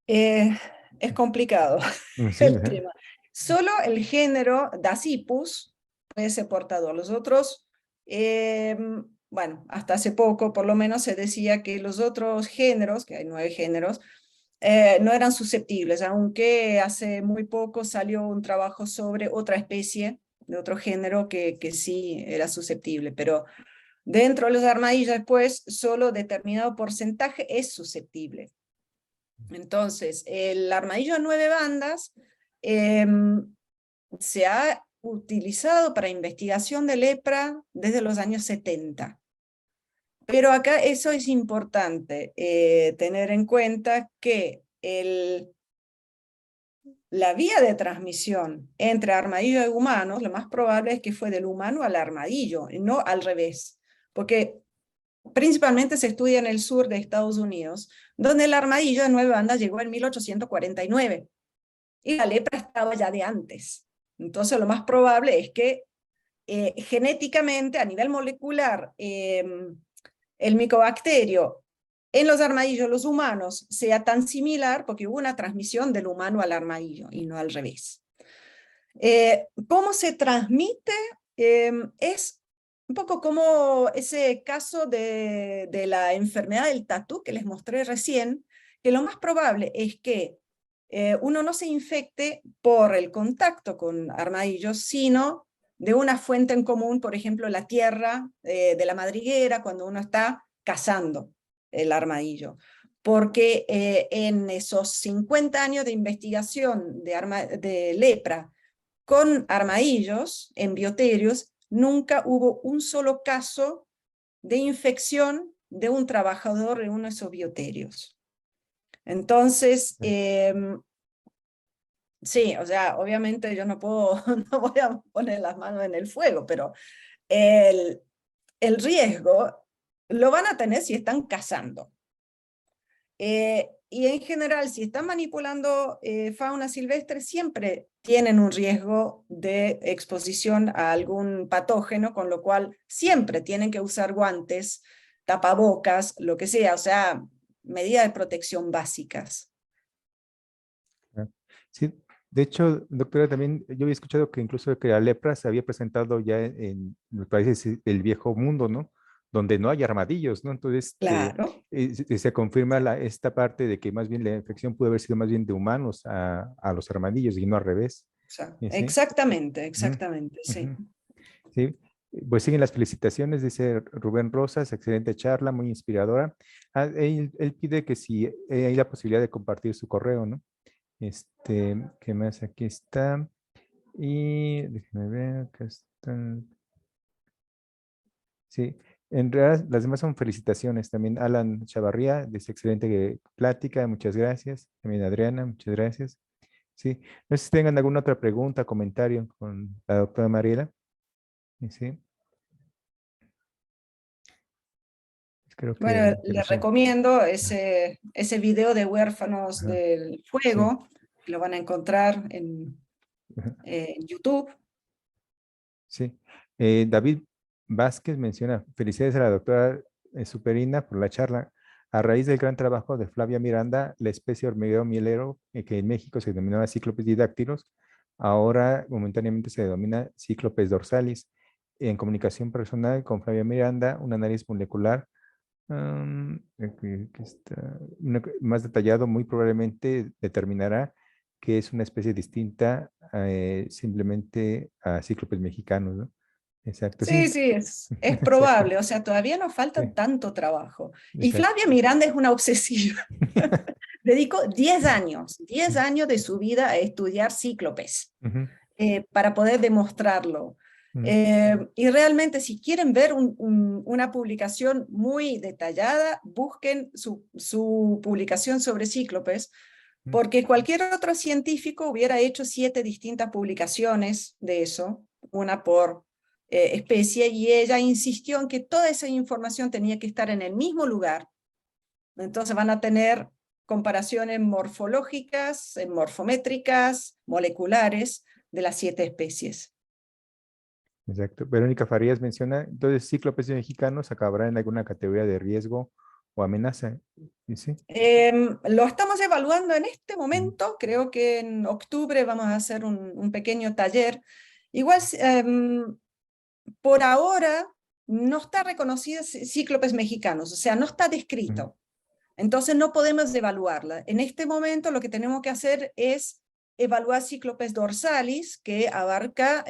Eh, es complicado Sí, el ¿verdad? tema. Solo el género Dasypus puede ser portador. Los otros, bueno, hasta hace poco por lo menos se decía que los otros géneros, que hay 9 géneros, no eran susceptibles, aunque hace muy poco salió un trabajo sobre otra especie de otro género que sí era susceptible, pero dentro de los armadillos después solo determinado porcentaje es susceptible. Entonces, el armadillo de 9 bandas se ha utilizado para investigación de lepra desde los años 70. Pero acá eso es importante, tener en cuenta que la vía de transmisión entre armadillo y humanos, lo más probable es que fue del humano al armadillo, no al revés. Porque principalmente se estudia en el sur de Estados Unidos, donde el armadillo de 9 bandas llegó en 1849. y la lepra estaba ya de antes. Entonces lo más probable es que genéticamente, a nivel molecular, el micobacterio en los armadillos, los humanos, sea tan similar, porque hubo una transmisión del humano al armadillo y no al revés. ¿Cómo se transmite? Es un poco como ese caso de la enfermedad del tatú que les mostré recién, que lo más probable es que uno no se infecte por el contacto con armadillos, sino de una fuente en común, por ejemplo, la tierra de la madriguera, cuando uno está cazando el armadillo. Porque en esos 50 años de investigación de lepra con armadillos en bioterios, nunca hubo un solo caso de infección de un trabajador en uno de esos bioterios. Entonces, sí, o sea, obviamente yo no puedo, no voy a poner las manos en el fuego, pero el riesgo lo van a tener si están cazando. Y en general, si están manipulando fauna silvestre, siempre tienen un riesgo de exposición a algún patógeno, con lo cual siempre tienen que usar guantes, tapabocas, lo que sea, o sea, medidas de protección básicas. Sí, de hecho, doctora, también yo había escuchado que incluso que la lepra se había presentado ya en los países del viejo mundo, ¿no? Donde no hay armadillos, ¿no? Entonces, Claro. se confirma esta parte de que más bien la infección pudo haber sido más bien de humanos a los armadillos y no al revés. O sea, ¿Sí? exactamente, Ujú, exactamente, sí. ujú. Sí, pues siguen las felicitaciones, dice Rubén Rosas, excelente charla, muy inspiradora. Ah, él pide que si hay la posibilidad de compartir su correo, ¿no? ¿Qué más? Aquí está. Y déjenme ver, acá están. Sí, en realidad las demás son felicitaciones. También Alan Chavarría dice excelente plática, muchas gracias. También Adriana, muchas gracias. Sí, no sé si tengan alguna otra pregunta, comentario con la doctora Mariela. Sí, creo Bueno, que les nos vemos. recomiendo ese video de Huérfanos Ajá, del sí. Fuego, que lo van a encontrar en Ajá. YouTube. Sí. David Vázquez menciona, felicidades a la doctora Superina por la charla. A raíz del gran trabajo de Flavia Miranda, la especie hormiguero mielero, que en México se denominaba Cíclopes didáctilos, ahora momentáneamente se denomina Cíclopes dorsalis. En comunicación personal con Flavia Miranda, un análisis molecular aquí está, más detallado muy probablemente determinará que es una especie distinta simplemente a cíclopes mexicanos, ¿no? Exacto, Sí, sí. sí, es Exacto, probable, o sea, todavía nos falta sí, tanto trabajo. Y exacto. Flavia Miranda es una obsesiva. Dedicó 10 años de su vida a estudiar cíclopes Ujú, para poder demostrarlo. ujú, Y realmente, si quieren ver una publicación muy detallada, busquen su publicación sobre cíclopes, ujú. porque cualquier otro científico hubiera hecho 7 distintas publicaciones de eso, una por especie, y ella insistió en que toda esa información tenía que estar en el mismo lugar. Entonces van a tener comparaciones morfológicas, morfométricas, moleculares de las 7 especies. Exacto. Verónica Farías menciona, entonces cíclopes mexicanos acabará en alguna categoría de riesgo o amenaza. ¿Y sí? Lo estamos evaluando en este Ujú, momento, creo que en octubre vamos a hacer un pequeño taller. Igual, por ahora no está reconocido cíclopes mexicanos, o sea, no está ujú, descrito. Entonces no podemos evaluarla. En este momento lo que tenemos que hacer es evaluar cíclopes dorsalis, que abarca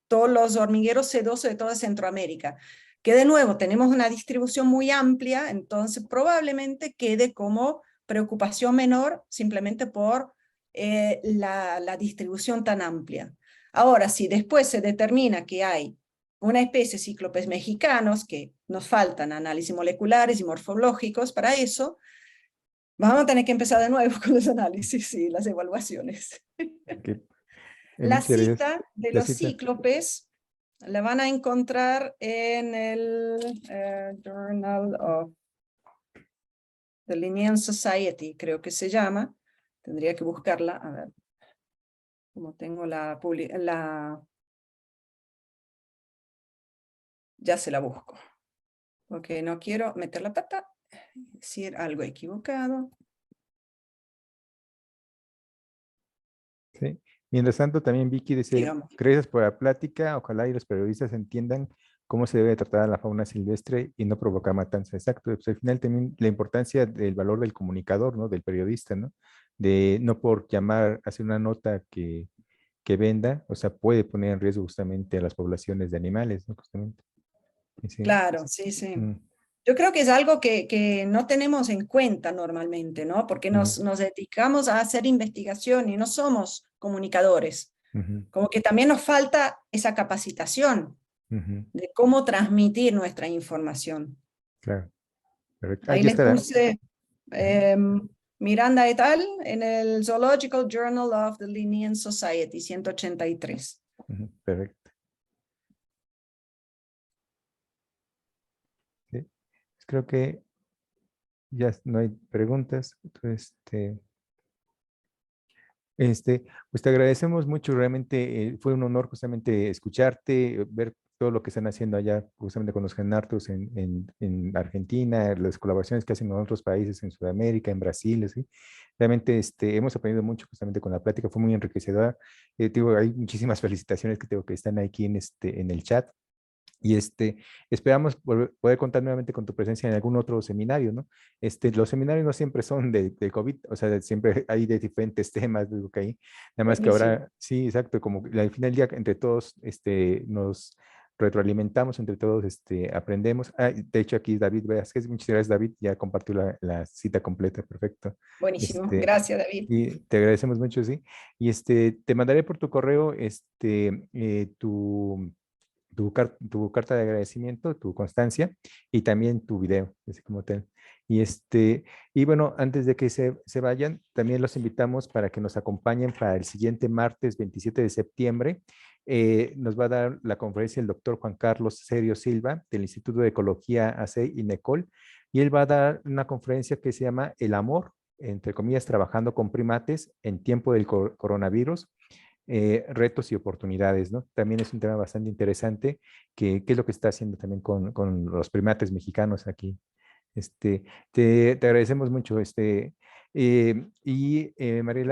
todos los hormigueros sedosos de toda Centroamérica. Que de nuevo tenemos una distribución muy amplia, entonces probablemente quede como preocupación menor simplemente por la distribución tan amplia. Ahora, si después se determina que hay una especie de cíclopes mexicanos, que nos faltan análisis moleculares y morfológicos para eso, vamos a tener que empezar de nuevo con los análisis y las evaluaciones. ok. La Muchas gracias. cita de La los cita. cíclopes la van a encontrar en el Journal of the Linnean Society, creo que se llama. Tendría que buscarla. A ver. como tengo ya se la busco, porque no quiero meter la pata, decir algo equivocado. Sí. Mientras tanto, también Vicky dice, Digamos. gracias por la plática, ojalá y los periodistas entiendan cómo se debe tratar a la fauna silvestre y no provocar matanza. Exacto, pues al final también la importancia del valor del comunicador, ¿no? Del periodista, ¿no? De no por llamar, hacer una nota que venda, o sea, puede poner en riesgo justamente a las poblaciones de animales, ¿no? Justamente. Sí. Claro, sí, sí. Mm, Yo creo que es algo que no tenemos en cuenta normalmente, ¿no? Porque nos dedicamos a hacer investigación y no somos comunicadores. ujú, Como que también nos falta esa capacitación ujú, de cómo transmitir nuestra información. claro, perfecto. Ahí Aquí les está. puse Miranda et al. En el Zoological Journal of the Linnean Society, 183. Ujú, perfecto. Sí. Pues creo que ya no hay preguntas. Entonces, pues te agradecemos mucho, realmente fue un honor justamente escucharte, ver todo lo que están haciendo allá justamente con los Genartos en Argentina, las colaboraciones que hacen en otros países, en Sudamérica, en Brasil, ¿sí? Realmente hemos aprendido mucho justamente con la plática, fue muy enriquecedora. Digo, hay muchísimas felicitaciones que tengo que están aquí en el chat. Y esperamos poder contar nuevamente con tu presencia en algún otro seminario, ¿no? Los seminarios no siempre son de COVID, o sea, siempre hay de diferentes temas, digo que ahí, nada más que Buenísimo. ahora, sí, exacto, como al final del día entre todos nos retroalimentamos, entre todos aprendemos. Ah, de hecho aquí David Vázquez, muchas gracias David, ya compartió la cita completa, perfecto. Buenísimo. Este, Gracias, David. y te agradecemos mucho, sí. Y te mandaré por tu correo tu carta de agradecimiento, tu constancia y también tu video, así como tal. Y, y bueno, antes de que se vayan, también los invitamos para que nos acompañen para el siguiente martes 27 de septiembre. Nos va a dar la conferencia el doctor Juan Carlos Serio Silva del Instituto de Ecología ACE y NECOL, y él va a dar una conferencia que se llama El amor, entre comillas, trabajando con primates en tiempo del coronavirus, retos y oportunidades, ¿no? También es un tema bastante interesante, que es lo que está haciendo también con los primates mexicanos aquí. Te agradecemos mucho, Mariela,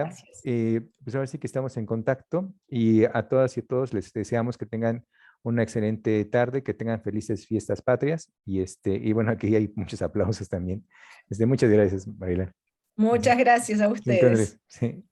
Gracias. pues ahora sí que estamos en contacto y a todas y a todos les deseamos que tengan una excelente tarde, que tengan felices fiestas patrias y bueno, aquí hay muchos aplausos también. Muchas gracias, Mariela. Muchas gracias a Sí, Andrés, ustedes. sí.